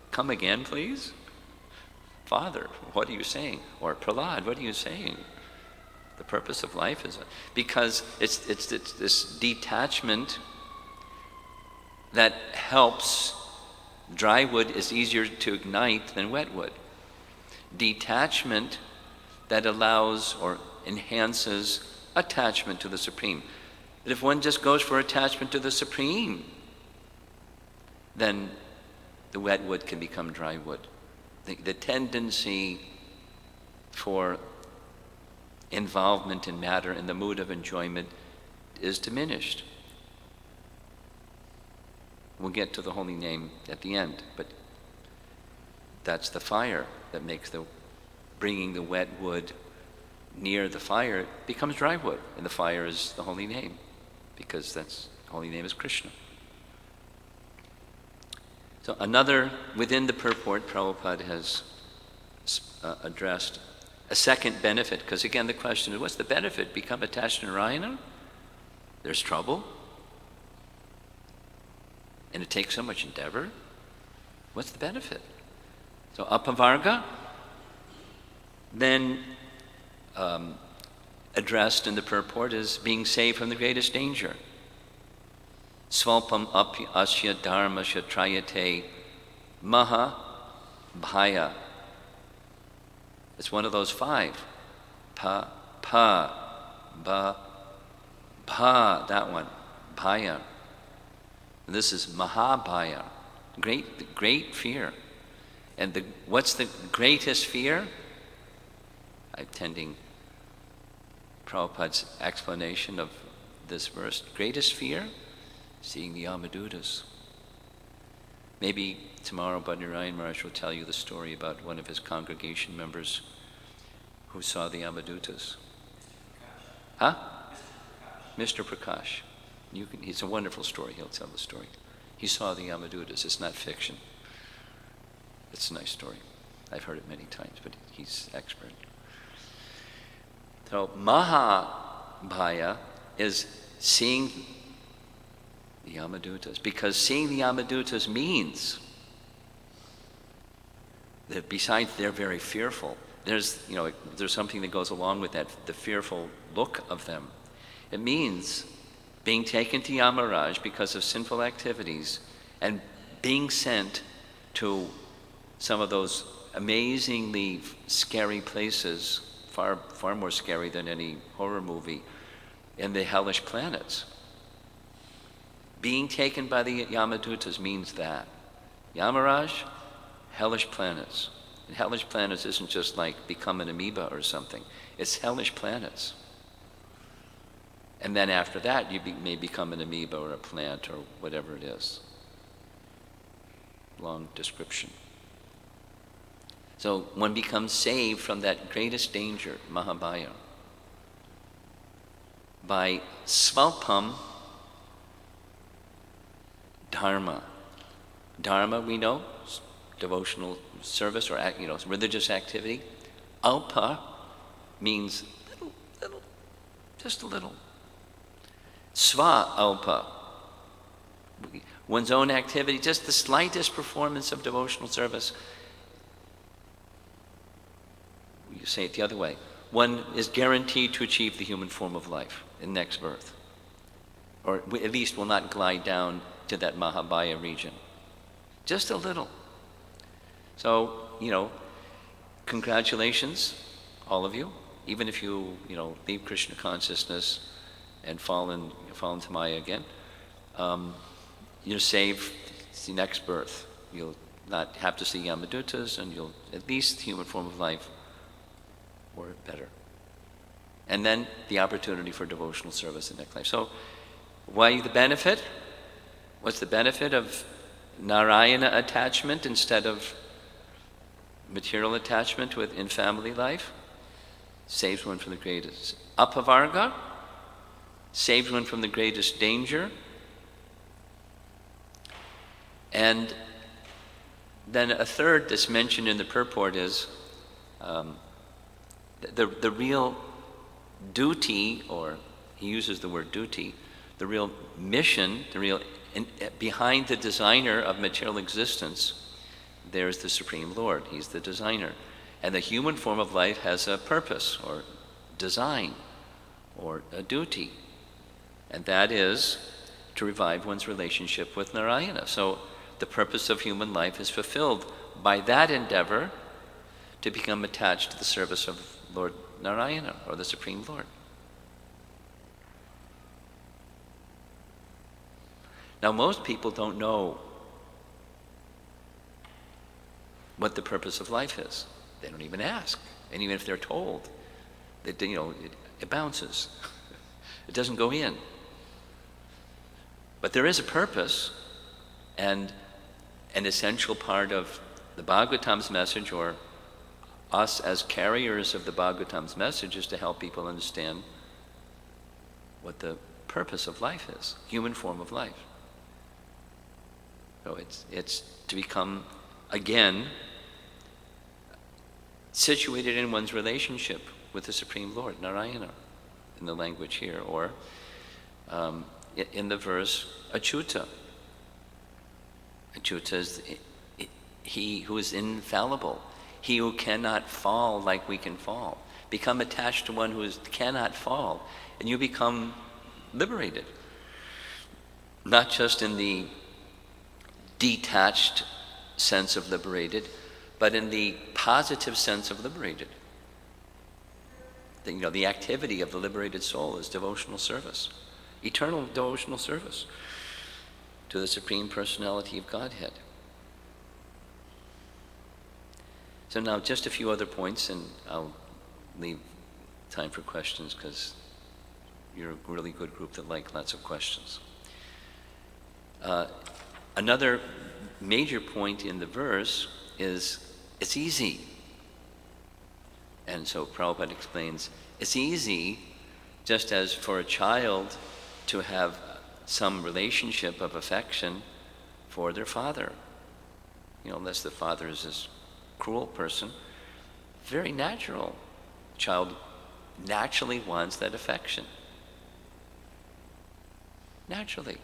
Come again, please? Father, what are you saying? Or Prahlad, what are you saying? The purpose of life is because it's this detachment that helps. Dry wood is easier to ignite than wet wood. Detachment that allows or enhances attachment to the Supreme. But if one just goes for attachment to the Supreme, then the wet wood can become dry wood. The tendency for involvement in matter in the mood of enjoyment is diminished. We'll get to the holy name at the end, but that's the fire that makes bringing the wet wood near the fire becomes dry wood, and the fire is the holy name, because the holy name is Krishna. So within the purport, Prabhupada has addressed a second benefit, because again the question is, what's the benefit? Become attached to Narayana? There's trouble, and it takes so much endeavor. What's the benefit? So apavarga, then addressed in the purport as being saved from the greatest danger. Svalpam api asya dharma shatrayate maha bhaya. It's one of those five. Pa, ba, that one. Bhaya. And this is mahabhaya. Great fear. And what's the greatest fear? I'm attending Prabhupada's explanation of this verse. Greatest fear? Seeing the Yamadutas. Maybe tomorrow Bhadrayan Maharaj will tell you the story about one of his congregation members who saw the Yamadutas. Huh? Mr. Prakash. It's a wonderful story. He'll tell the story. He saw the Yamadutas. It's not fiction. It's a nice story. I've heard it many times, but he's expert. So Mahabhaya is seeing the Yamadutas, because seeing the Yamadutas means that besides they're very fearful, there's something that goes along with that, the fearful look of them. It means being taken to Yamaraj because of sinful activities and being sent to some of those amazingly scary places, far more scary than any horror movie, in the hellish planets. Being taken by the Yamadutas means that. Yamaraj, hellish planets. And hellish planets isn't just like become an amoeba or something. It's hellish planets. And then after that, you may become an amoeba or a plant or whatever it is. Long description. So one becomes saved from that greatest danger, Mahabhaya, by svalpam dharma. Dharma, we know, devotional service or religious activity. Alpa means little, just a little. Sva alpa, one's own activity, just the slightest performance of devotional service. You say it the other way. One is guaranteed to achieve the human form of life in next birth, or at least will not glide down to that Mahabhaya region. Just a little. So, congratulations, all of you. Even if you, leave Krishna consciousness and fall into Maya again, you're saved the next birth. You'll not have to see Yamadutas, and you'll at least human form of life, or better. And then the opportunity for devotional service in next life. So, why the benefit? What's the benefit of Narayana attachment instead of material attachment in family life? Saves one from the greatest apavarga, saves one from the greatest danger. And then a third that's mentioned in the purport is the real duty, or he uses the word duty, the real mission, behind the designer of material existence, there's the Supreme Lord. He's the designer. And the human form of life has a purpose, or design, or a duty. And that is to revive one's relationship with Narayana. So the purpose of human life is fulfilled by that endeavor to become attached to the service of Lord Narayana, or the Supreme Lord. Now, most people don't know what the purpose of life is. They don't even ask. And even if they're told, it bounces. It doesn't go in. But there is a purpose, and an essential part of the Bhagavatam's message, or us as carriers of the Bhagavatam's message, is to help people understand what the purpose of life is, human form of life. So it's to become, again, situated in one's relationship with the Supreme Lord, Narayana, in the language here, or in the verse, Achyuta. Achyuta is he who is infallible, he who cannot fall like we can fall. Become attached to one who cannot fall, and you become liberated. Not just in the detached sense of liberated, but in the positive sense of liberated. The activity of the liberated soul is devotional service, eternal devotional service to the Supreme Personality of Godhead. So now just a few other points, and I'll leave time for questions, because you're a really good group that like lots of questions. Another major point in the verse is it's easy. And so Prabhupada explains, it's easy just as for a child to have some relationship of affection for their father. Unless the father is this cruel person, very natural. Child naturally wants that affection. Naturally.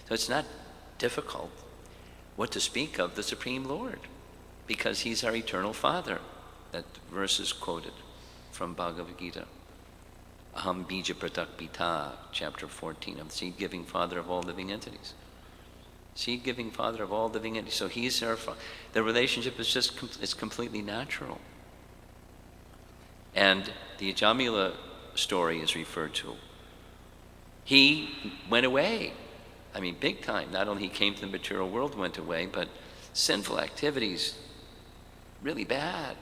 So it's not difficult what to speak of the Supreme Lord, because he's our eternal Father. That verse is quoted from Bhagavad Gita. Aham bija pratak pita, chapter 14, of the seed-giving Father of all living entities. Seed-giving Father of all living entities. So he's our Father. The relationship is it's completely natural. And the Ajamila story is referred to. He went away. Big time. Not only he came to the material world, went away, but sinful activities, really bad.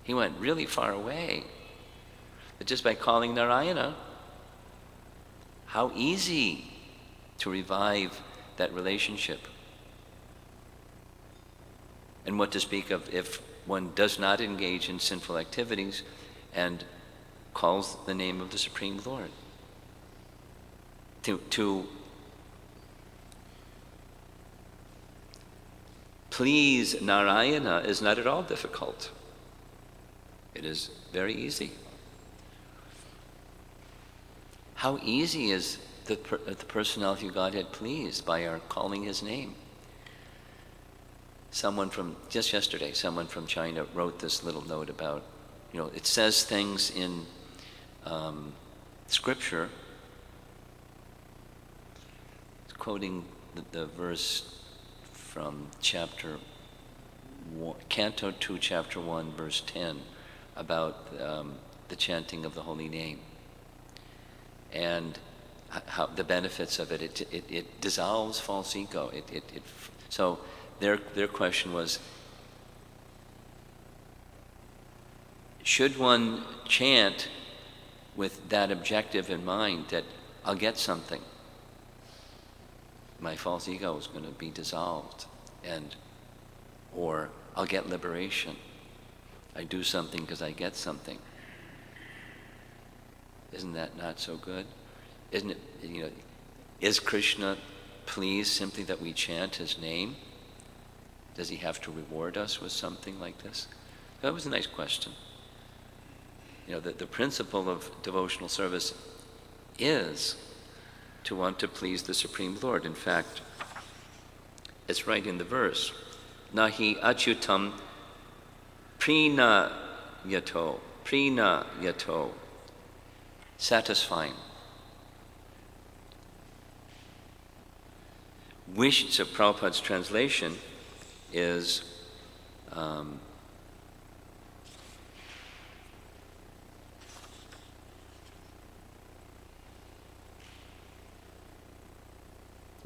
He went really far away. But just by calling Narayana, how easy to revive that relationship. And what to speak of if one does not engage in sinful activities and calls the name of the Supreme Lord. To please Narayana is not at all difficult. It is very easy. How easy is the personality of Godhead pleased? By our calling his name. Just yesterday, someone from China wrote this little note about, it says things in Scripture, quoting the verse from Canto 2, Chapter 1, verse 10, about the chanting of the holy name, and how the benefits of it. It dissolves false ego. So their question was, should one chant with that objective in mind, that I'll get something? My false ego is going to be dissolved, or I'll get liberation. I do something because I get something. Isn't that not so good? Isn't it, is Krishna pleased simply that we chant his name? Does he have to reward us with something like this? That was a nice question. The principle of devotional service is to want to please the Supreme Lord. In fact, it's right in the verse. Nahi achyutam prina yato. Satisfying. So Prabhupada's translation is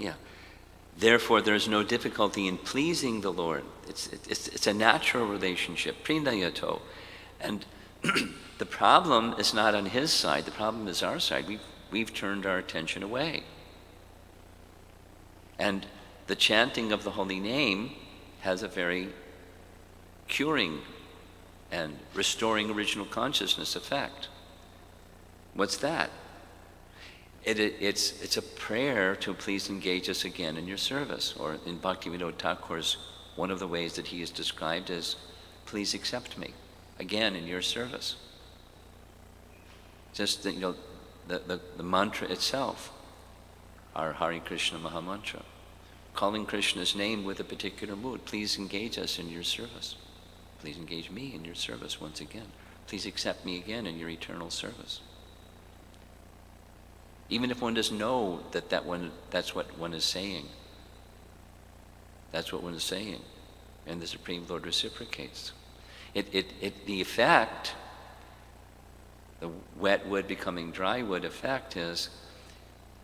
Yeah. Therefore, there's no difficulty in pleasing the Lord. It's a natural relationship, prinayato. And the problem is not on his side, the problem is our side. We've turned our attention away. And the chanting of the holy name has a very curing and restoring original consciousness effect. What's that? It's a prayer to please engage us again in your service. Or in Bhaktivinoda Thakur's, one of the ways that he is described as, please accept me again in your service. Just the mantra itself, our Hare Krishna Maha Mantra, calling Krishna's name with a particular mood. Please engage us in your service. Please engage me in your service once again. Please accept me again in your eternal service. Even if one doesn't know that's what one is saying. That's what one is saying. And the Supreme Lord reciprocates. The effect, the wet wood becoming dry wood effect, is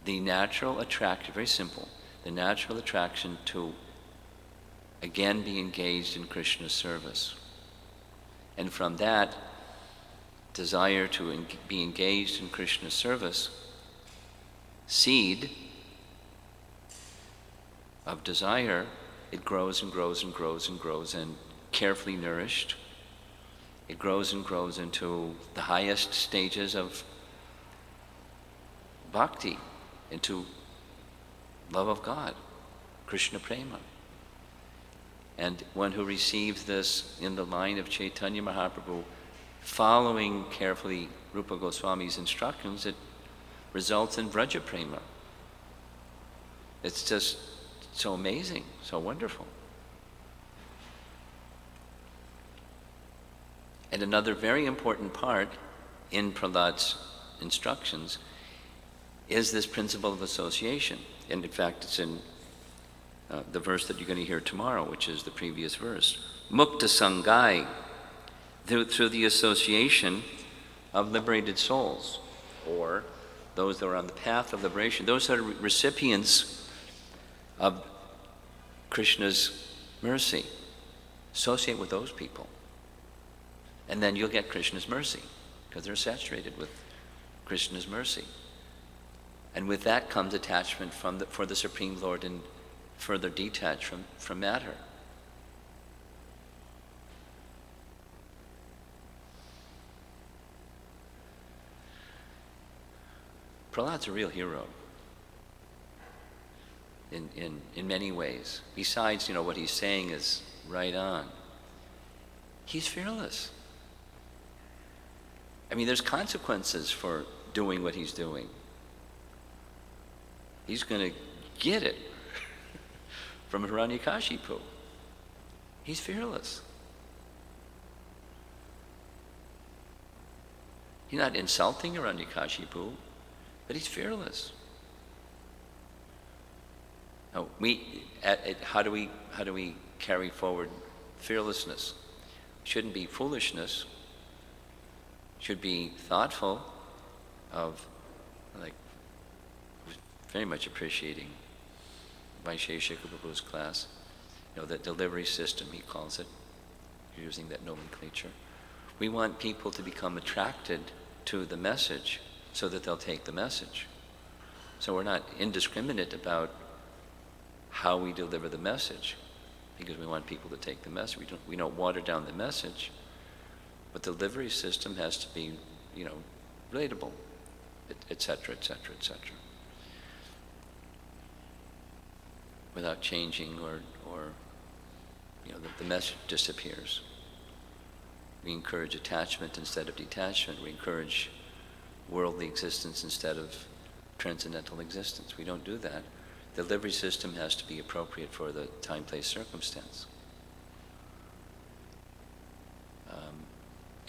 the natural attraction, very simple, the natural attraction to again be engaged in Krishna's service. And from that desire to be engaged in Krishna's service, seed of desire, it grows and grows and grows and grows, and carefully nourished, it grows and grows into the highest stages of bhakti, into love of God, Krishna prema. And one who receives this in the line of Chaitanya Mahaprabhu, following carefully Rupa Goswami's instructions, it results in Vraja prema. It's just so amazing, so wonderful. And another very important part in Prahlad's instructions is this principle of association. And in fact, it's in the verse that you're going to hear tomorrow, which is the previous verse. Mukta Sangai, through the association of liberated souls, or those that are on the path of liberation, those that are recipients of Krishna's mercy. Associate with those people. And then you'll get Krishna's mercy, because they're saturated with Krishna's mercy. And with that comes attachment for the Supreme Lord, and further detached from matter. Prahlad's a real hero in many ways. Besides, what he's saying is right on. He's fearless. I mean, there's consequences for doing what he's doing. He's going to get it from Hiranyakashipu. He's fearless. He's not insulting Hiranyakashipu, but he's fearless. Now, how do we carry forward fearlessness? Shouldn't be foolishness. Should be thoughtful of, like, very much appreciating Vaisheshika Prabhu's class, the delivery system, he calls it, using that nomenclature. We want people to become attracted to the message so that they'll take the message. So we're not indiscriminate about how we deliver the message, because we want people to take the message. We don't water down the message, but the delivery system has to be, relatable, etc., etc., etc. Without changing or the message disappears. We encourage attachment instead of detachment. We encourage worldly existence instead of transcendental existence. We don't do that. The delivery system has to be appropriate for the time, place, circumstance.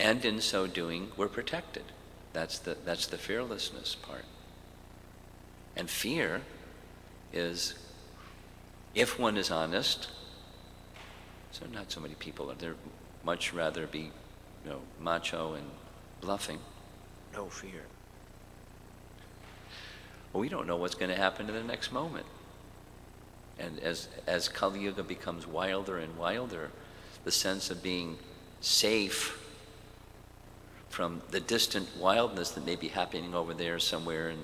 And in so doing, we're protected. That's the fearlessness part. And fear is, if one is honest, so not so many people, they'd much rather be, macho and bluffing. No fear. Well, we don't know what's going to happen in the next moment. And as Kali Yuga becomes wilder and wilder, the sense of being safe from the distant wildness that may be happening over there somewhere in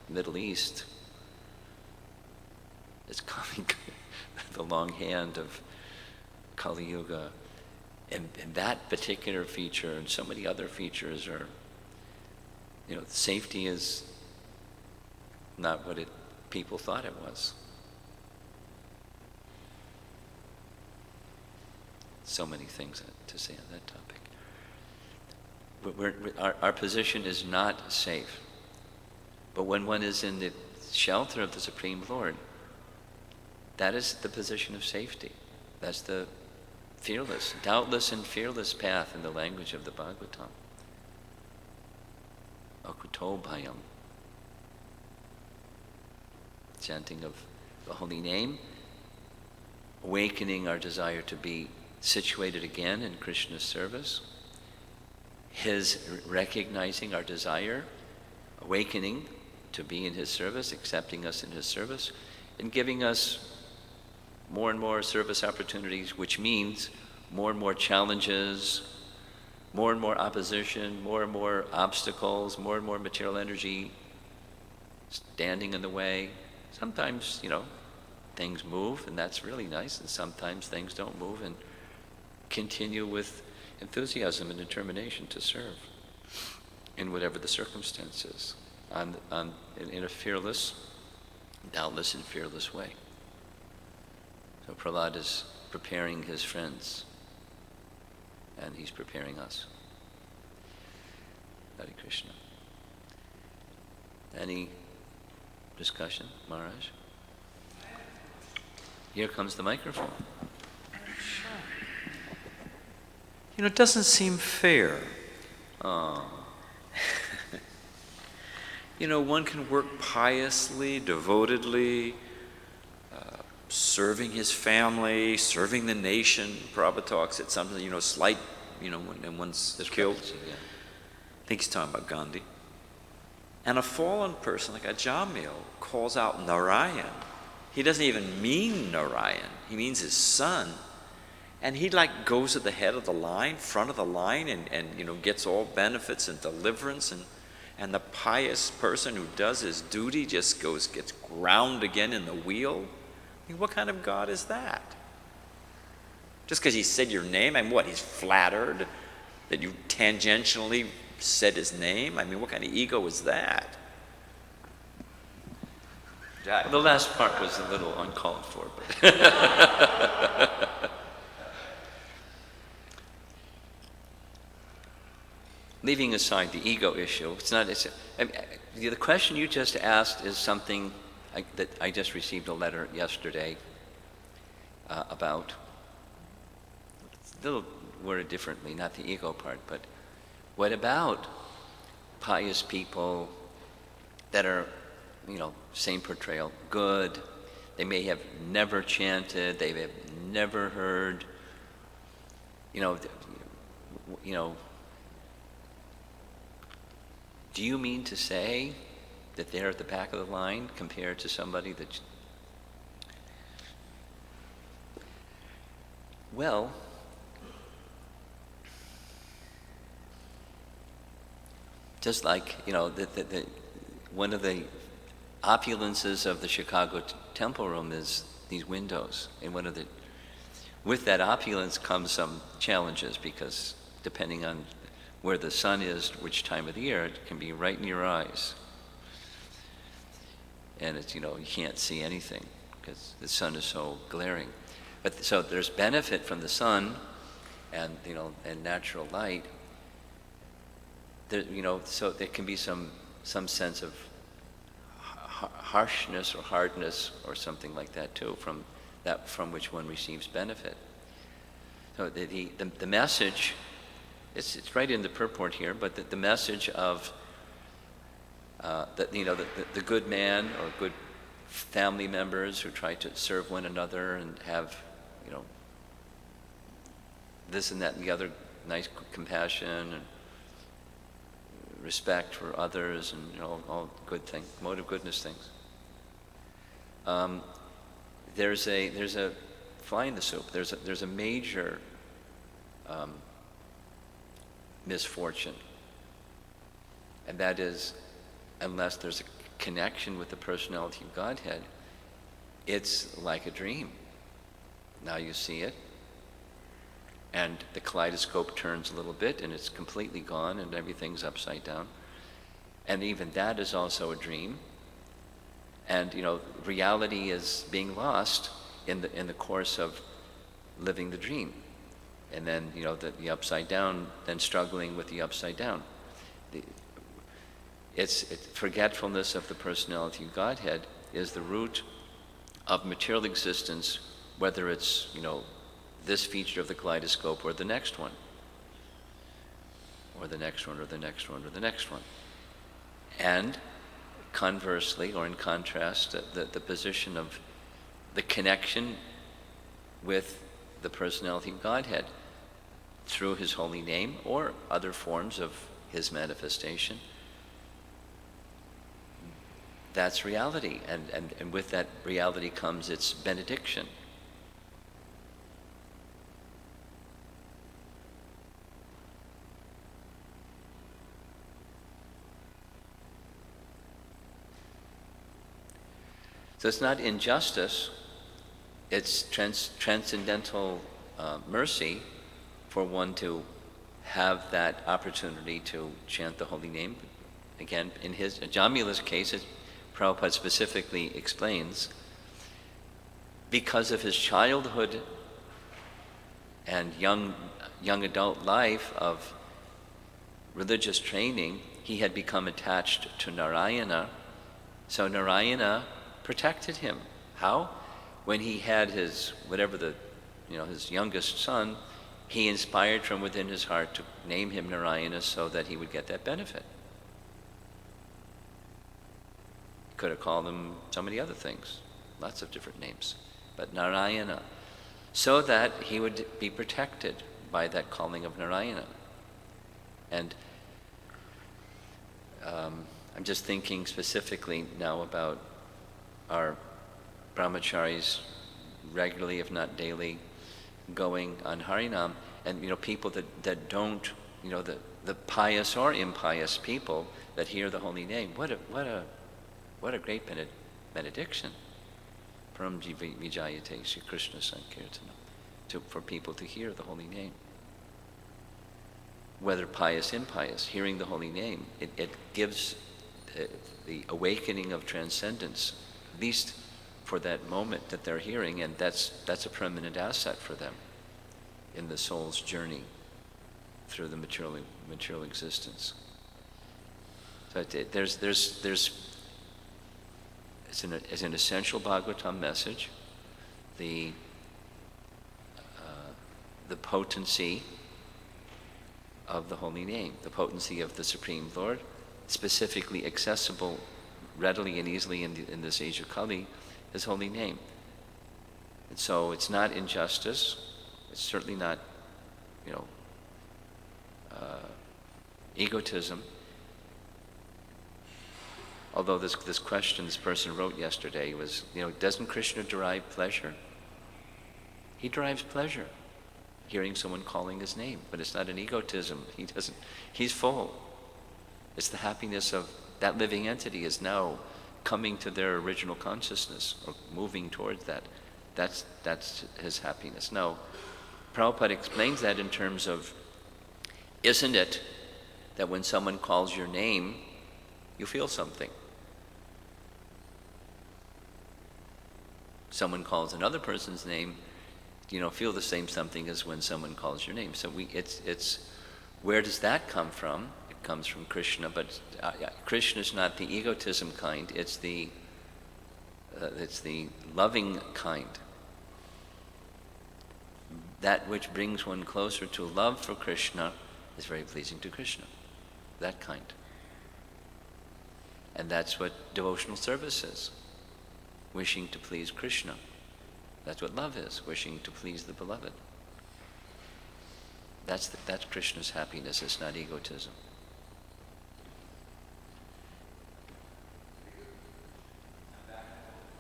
the Middle East is coming. The long hand of Kali Yuga. And that particular feature and so many other features are, safety is not what people thought it was. So many things to say on that topic. Our position is not safe. But when one is in the shelter of the Supreme Lord, that is the position of safety. That's the fearless, doubtless and fearless path in the language of the Bhagavatam. Akuto bhayam. Chanting of the holy name, awakening our desire to be situated again in Krishna's service, his recognizing our desire, awakening to be in his service, accepting us in his service, and giving us more and more service opportunities, which means more and more challenges, more and more opposition, more and more obstacles, more and more material energy standing in the way. Sometimes, things move, and that's really nice, and sometimes things don't move, and continue with enthusiasm and determination to serve in whatever the circumstances, in a fearless, doubtless and fearless way. So Prahlad is preparing his friends, and he's preparing us. Hare Krishna. Any discussion, Maharaj? Here comes the microphone. It doesn't seem fair. Oh. One can work piously, devotedly, serving his family, serving the nation. Prabhupada talks at something, slight, when one's killed. Yeah. I think he's talking about Gandhi. And a fallen person like a Jamil calls out Narayan. He doesn't even mean Narayan. He means his son. And he goes at the head of the line, front of the line, and gets all benefits and deliverance. And the pious person who does his duty just gets ground again in the wheel. What kind of God is that? Just because he said your name, he's flattered that you tangentially said his name? What kind of ego is that? The last part was a little uncalled for, but leaving aside the ego issue, the question you just asked is something that I just received a letter yesterday about. It's a little worded differently, not the ego part, but what about pious people that are, same portrayal, good, they may have never chanted, they have never heard, do you mean to say that they're at the back of the line compared to somebody that... Well, just like, one of the opulences of the Chicago temple room is these windows. And with that opulence comes some challenges, because depending on where the sun is, which time of the year, it can be right in your eyes. And it's, you can't see anything because the sun is so glaring. But so there's benefit from the sun and, and natural light. There, so there can be some sense of harshness or hardness or something like that too, from which one receives benefit. So the message, it's right in the purport here, but the message of the good man or good family members who try to serve one another and have, this and that and the other nice compassion and respect for others and all good things, mode of goodness things. there's a fly in the soup. There's a major misfortune, and that is, unless there's a connection with the personality of Godhead, it's like a dream. Now you see it, and the kaleidoscope turns a little bit, and it's completely gone, and everything's upside down. And even that is also a dream. And reality is being lost in the course of living the dream. And then the upside down, then struggling with the upside down. It's forgetfulness of the personality of Godhead is the root of material existence, whether it's this feature of the kaleidoscope or the next one, or the next one, or the next one, or the next one. And conversely, or in contrast, the position of the connection with the personality of Godhead through his holy name or other forms of his manifestation. That's reality, and with that reality comes its benediction. So it's not injustice, it's transcendental mercy for one to have that opportunity to chant the holy name. Again, in Jamila's case, Prabhupada specifically explains, because of his childhood and young adult life of religious training, he had become attached to Narayana. So Narayana protected him. How? When he had his youngest son, he inspired from within his heart to name him Narayana so that he would get that benefit. Could have called him so many other things, lots of different names, but Narayana, so that he would be protected by that calling of Narayana. And I'm just thinking specifically now about our brahmacharis regularly, if not daily, going on Harinam, and people that don't, the pious or impious people that hear the holy name. What a great benediction. Param Vijayate Sri Krishna Sankirtanam, for people to hear the holy name. Whether pious, impious, hearing the holy name, it gives the awakening of transcendence, at least for that moment that they're hearing, and that's a permanent asset for them in the soul's journey through the material existence. So it's an essential Bhagavatam message, the potency of the holy name, the potency of the Supreme Lord, specifically accessible readily and easily in this age of Kali, his holy name. And so it's not injustice, it's certainly not, egotism. Although this question this person wrote yesterday was, doesn't Krishna derive pleasure? He derives pleasure hearing someone calling his name, but it's not an egotism. He's full. It's the happiness of that living entity is now coming to their original consciousness, or moving towards that. That's his happiness. Now, Prabhupada explains that in terms of, isn't it that when someone calls your name, you feel something? Someone calls another person's name, feel the same something as when someone calls your name. So it's where does that come from? It comes from Krishna, but Krishna is not the egotism kind. It's the loving kind. That which brings one closer to love for Krishna is very pleasing to Krishna. That kind. And that's what devotional service is. Wishing to please Krishna. That's what love is, wishing to please the beloved. That's Krishna's happiness, it's not egotism.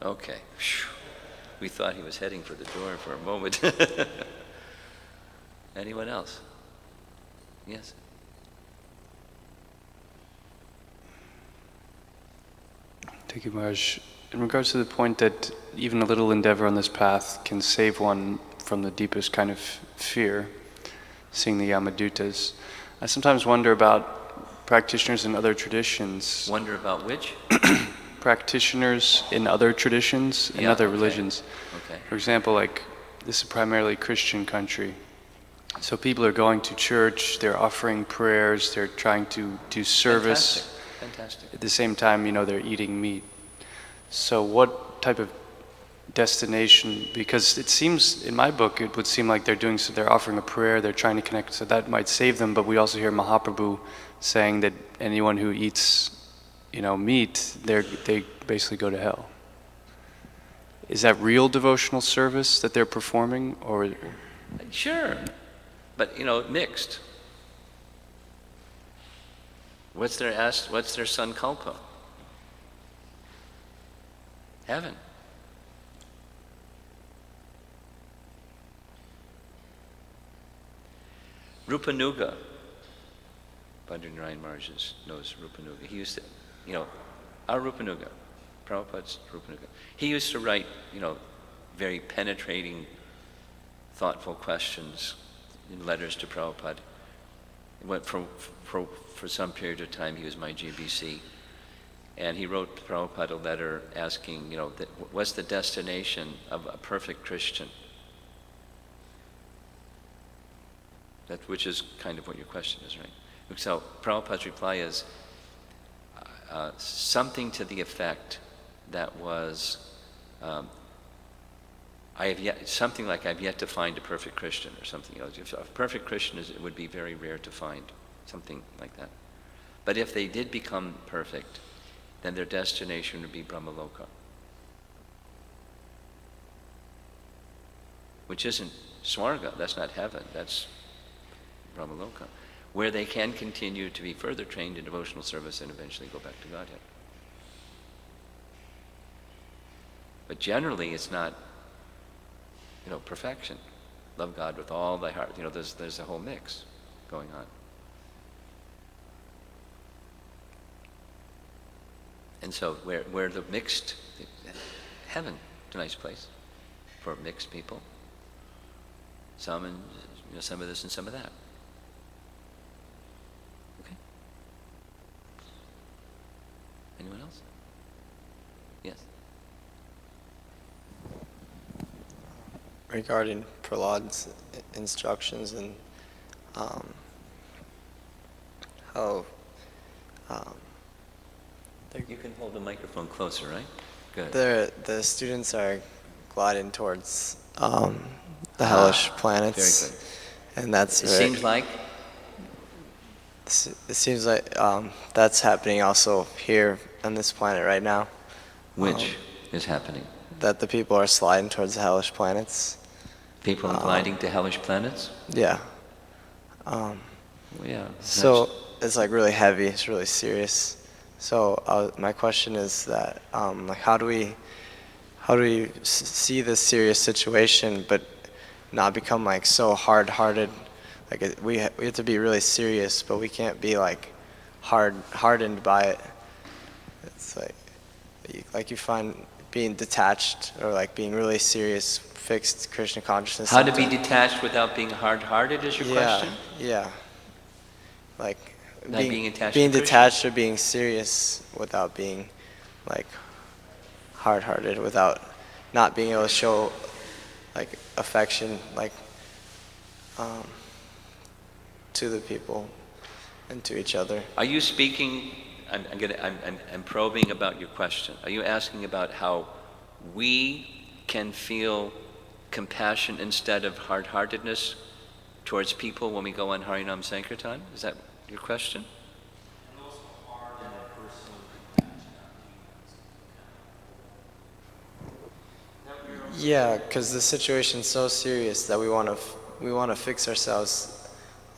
Okay. We thought he was heading for the door for a moment. Anyone else? Yes? Thank you, Maharaj. In regards to the point that even a little endeavor on this path can save one from the deepest kind of fear, seeing the Yamadutas, I sometimes wonder about practitioners in other traditions. Wonder about which? Practitioners in other traditions, in other religions. Okay. For example, like, this is primarily Christian country. So people are going to church, they're offering prayers, they're trying to do service. Fantastic. At the same time, they're eating meat. So what type of destination, because it seems, in my book, it would seem like they're offering a prayer, they're trying to connect, so that might save them, but we also hear Mahaprabhu saying that anyone who eats, meat, they basically go to hell. Is that real devotional service that they're performing, or? Sure, but mixed. What's their sankalpa? Heaven. Rupanuga. Bhadranaran Maharaj knows Rupanuga. He used to, our Rupanuga, Prabhupada's Rupanuga. He used to write, very penetrating, thoughtful questions in letters to Prabhupada. It went for some period of time, he was my GBC. And he wrote Prabhupada a letter asking, what's the destination of a perfect Christian? Which is kind of what your question is, right? So Prabhupada's reply is something to the effect that was, something like I've yet to find a perfect Christian, or something else. If a perfect Christian it would be very rare to find, something like that. But if they did become perfect, then their destination would be Brahmaloka, which isn't Swarga, that's not heaven, that's Brahmaloka, where they can continue to be further trained in devotional service and eventually go back to Godhead. But generally it's not, perfection. Love God with all thy heart. There's a whole mix going on. And so where the mixed, heaven, it's a nice place for mixed people. Some of this and some of that. Okay. Anyone else? Yes. Regarding Prahlad's instructions and how You can hold the microphone closer, right? Good. the students are gliding towards the hellish planets, Very good. and that's It seems like that's happening also here on this planet right now. which is happening. That the people are sliding towards the hellish planets. People are gliding to hellish planets? Yeah. Well, yeah. So it's like really heavy. It's really serious. So my question is that how do we see this serious situation but not become like so hard-hearted? Like we have to be really serious, but we can't be like hardened by it. It's like you find being detached or like being really serious, fixed Krishna consciousness. How to be detached without being hard-hearted is your question? Yeah. Like Not being attached being to detached or being serious without being like hard-hearted, without not being able to show like affection like to the people and to each other. Are you speaking, I'm probing about your question. Are you asking about how we can feel compassion instead of hard-heartedness towards people when we go on Harinam Sankirtan? Is that your question? Yeah, because the situation's so serious that we want to fix ourselves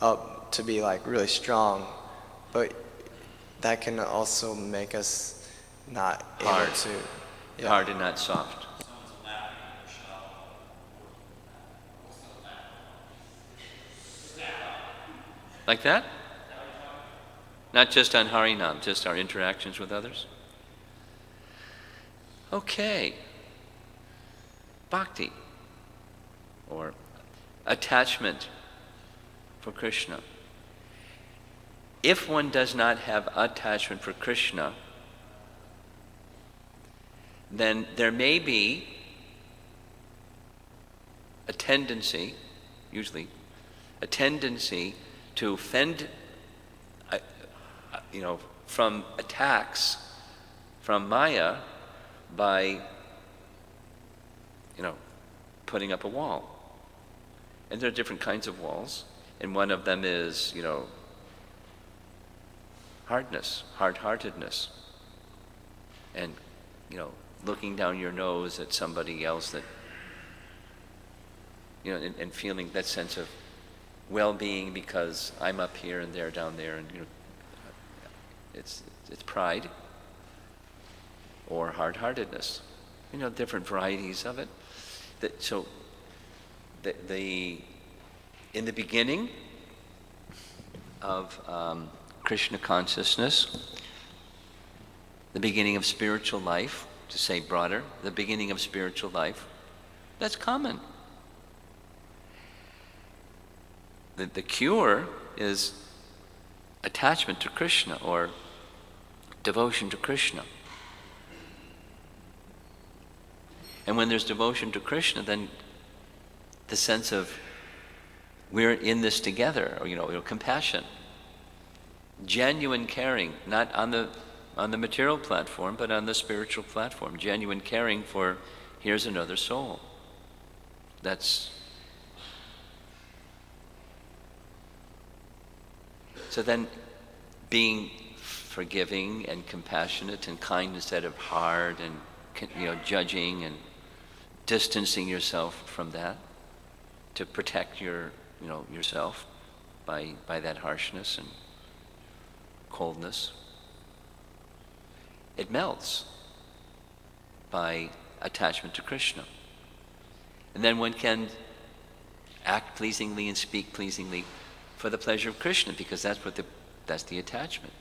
up to be like really strong, but that can also make us not Hard. able to. Yeah. Hard and not soft. Like that? Not just on Harinam, just our interactions with others? Okay. Bhakti, or attachment for Krishna. If one does not have attachment for Krishna, then there may be a tendency, usually, a tendency to fend, from attacks from Maya by, putting up a wall. And there are different kinds of walls, and one of them is, hardness, hard-heartedness, and, looking down your nose at somebody else that, and feeling that sense of well-being because I'm up here and they're down there, and it's pride or hard-heartedness. Different varieties of it. So, in the beginning of Krishna consciousness, the beginning of spiritual life, to say broader, the beginning of spiritual life, that's common. The cure is attachment to Krishna or devotion to Krishna. And when there's devotion to Krishna, then the sense of we're in this together, or compassion, genuine caring, not on the material platform, but on the spiritual platform, genuine caring for here's another soul. So then being forgiving and compassionate and kind instead of hard and judging and distancing yourself from that to protect yourself by that harshness and coldness. It melts by attachment to Krishna. And then one can act pleasingly and speak pleasingly for the pleasure of Krishna, because that's the attachment.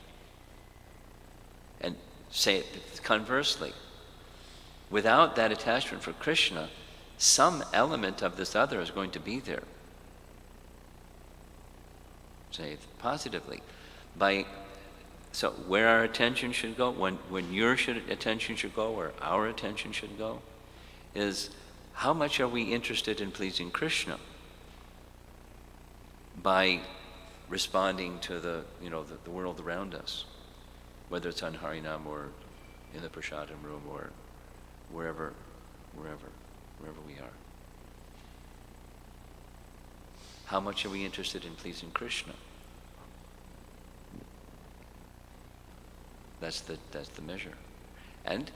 And say it conversely. Without that attachment for Krishna, some element of this other is going to be there. Say it positively. So where our attention should go, when your attention should go, or our attention should go, is how much are we interested in pleasing Krishna by responding to the world around us, whether it's on Harinam or in the prasadam room or wherever we are. How much are we interested in pleasing Krishna? That's the measure. And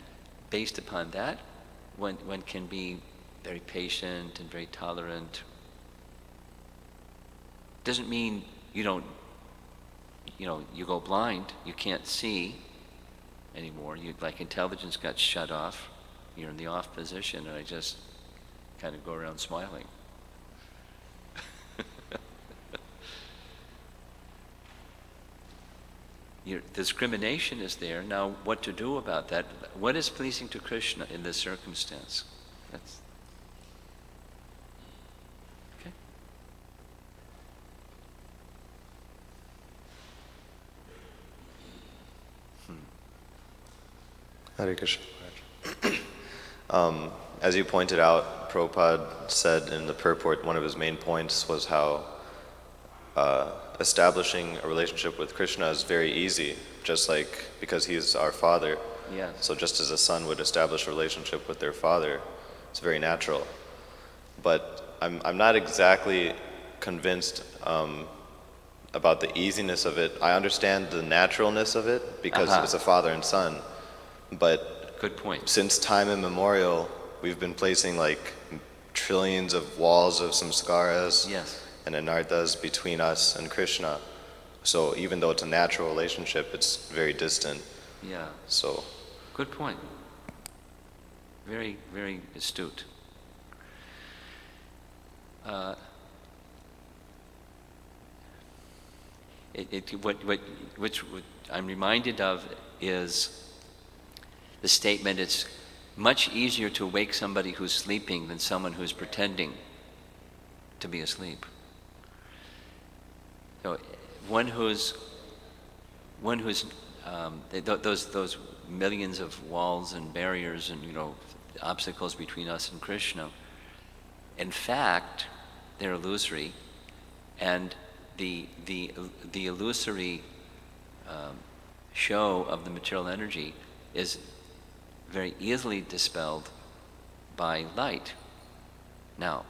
based upon that, one can be very patient and very tolerant. Doesn't mean you go blind, you can't see anymore. Like intelligence got shut off. You're in the off position, and I just kind of go around smiling. Your discrimination is there. Now, what to do about that? What is pleasing to Krishna in this circumstance? That's okay. Hare Krishna. As you pointed out, Prabhupada said in the purport, one of his main points was how establishing a relationship with Krishna is very easy, just like because he is our father. Yes. So just as a son would establish a relationship with their father, it's very natural. But I'm not exactly convinced about the easiness of it. I understand the naturalness of it because it's a father and son, but good point. Since time immemorial, we've been placing like trillions of walls of samskaras. Yes. And anarthas between us and Krishna. So even though it's a natural relationship, it's very distant. Yeah. So. Good point. Very, very astute. Which I'm reminded of is the statement, it's much easier to wake somebody who's sleeping than someone who's pretending to be asleep. So those millions of walls and barriers and obstacles between us and Krishna, in fact, they're illusory, and the illusory show of the material energy is very easily dispelled by light. Now,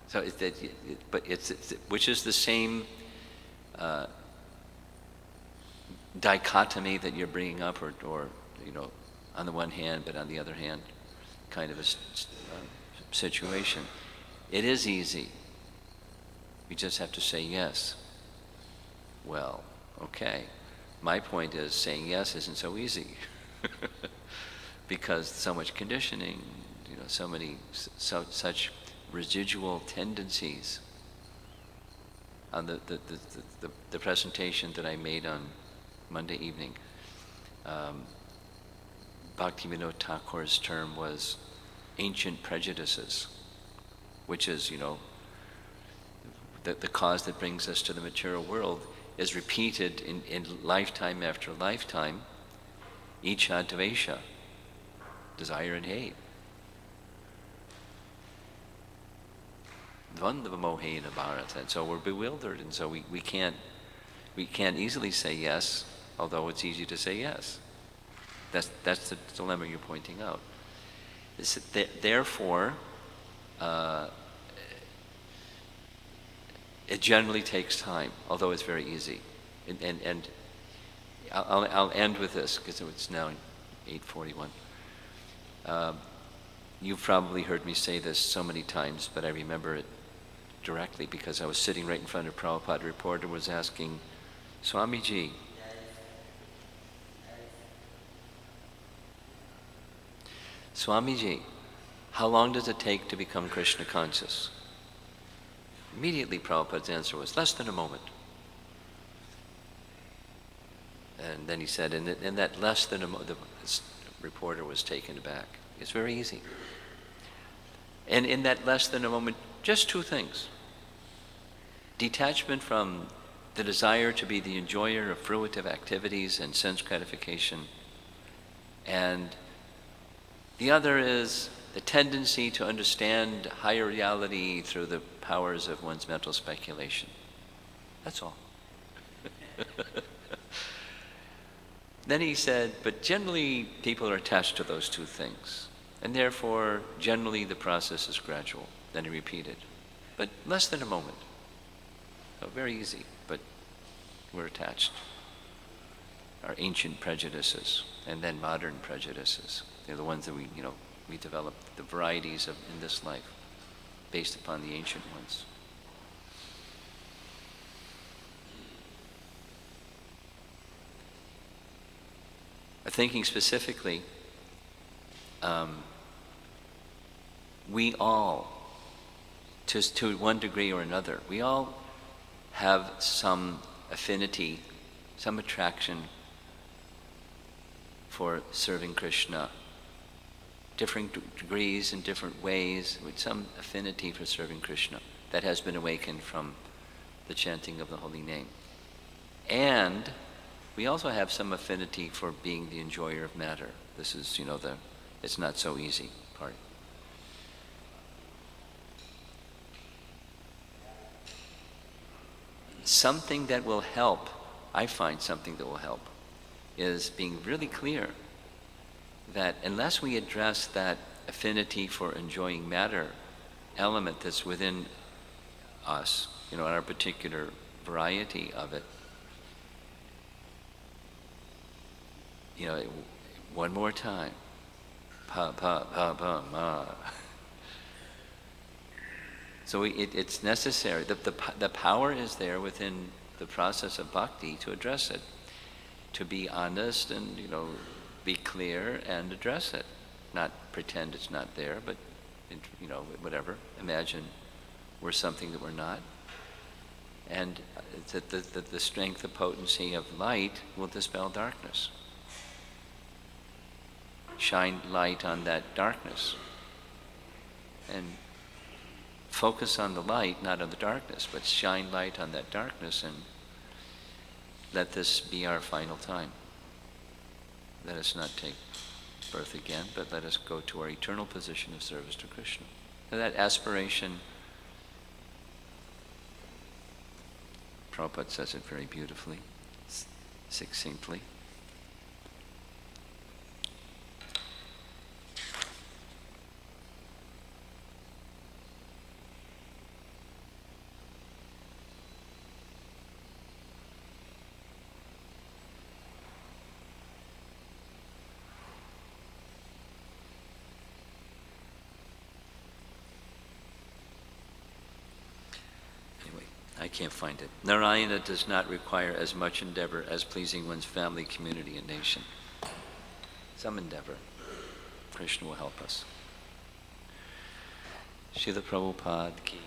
so which is the same dichotomy that you're bringing up, or on the one hand, but on the other hand, kind of a situation. It is easy. We just have to say yes. Well, okay. My point is, saying yes isn't so easy because so much conditioning, such residual tendencies. On the presentation that I made on Monday evening, Bhaktivinoda Thakur's term was ancient prejudices, which is, the cause that brings us to the material world is repeated in lifetime after lifetime, Ichha Dvesha, desire and hate. Dvandava mohena bharata. And so we're bewildered, and so we can't easily say yes, although it's easy to say yes. That's the dilemma you're pointing out. Therefore, it generally takes time, although it's very easy. And I'll end with this, because it's now 8:41. You've probably heard me say this so many times, but I remember it directly because I was sitting right in front of Prabhupada. A reporter was asking, Swamiji, how long does it take to become Krishna conscious? Immediately Prabhupada's answer was, less than a moment. And then he said, in that less than a moment, the reporter was taken aback. It's very easy. And in that less than a moment, just two things. Detachment from the desire to be the enjoyer of fruitive activities and sense gratification. And the other is the tendency to understand higher reality through the powers of one's mental speculation. That's all. Then he said, but generally people are attached to those two things. And therefore, generally the process is gradual. Then he repeated, but less than a moment. So very easy, but we're attached. Our ancient prejudices, and then modern prejudices. They're the ones that we develop the varieties of in this life based upon the ancient ones. Thinking specifically, we all, to one degree or another, we all have some affinity, some attraction for serving Krishna. Different degrees in different ways, with some affinity for serving Krishna that has been awakened from the chanting of the holy name. And we also have some affinity for being the enjoyer of matter. This is, it's not so easy part. Something that will help, I find something that will help, is being really clear that unless we address that affinity for enjoying matter element that's within us, our particular variety of it, one more time, pa pa pa pa ma. So it's necessary. The power is there within the process of bhakti to address it, to be honest and be clear and address it, not pretend it's not there, but whatever. Imagine we're something that we're not, And that the strength, the potency of light will dispel darkness. Shine light on that darkness. And focus on the light, not on the darkness, but shine light on that darkness, and let this be our final time. Let us not take birth again, but let us go to our eternal position of service to Krishna. And that aspiration, Prabhupada says it very beautifully, succinctly. I can't find it. Narayana does not require as much endeavor as pleasing one's family, community, and nation. Some endeavor. Krishna will help us. Srila Prabhupada ki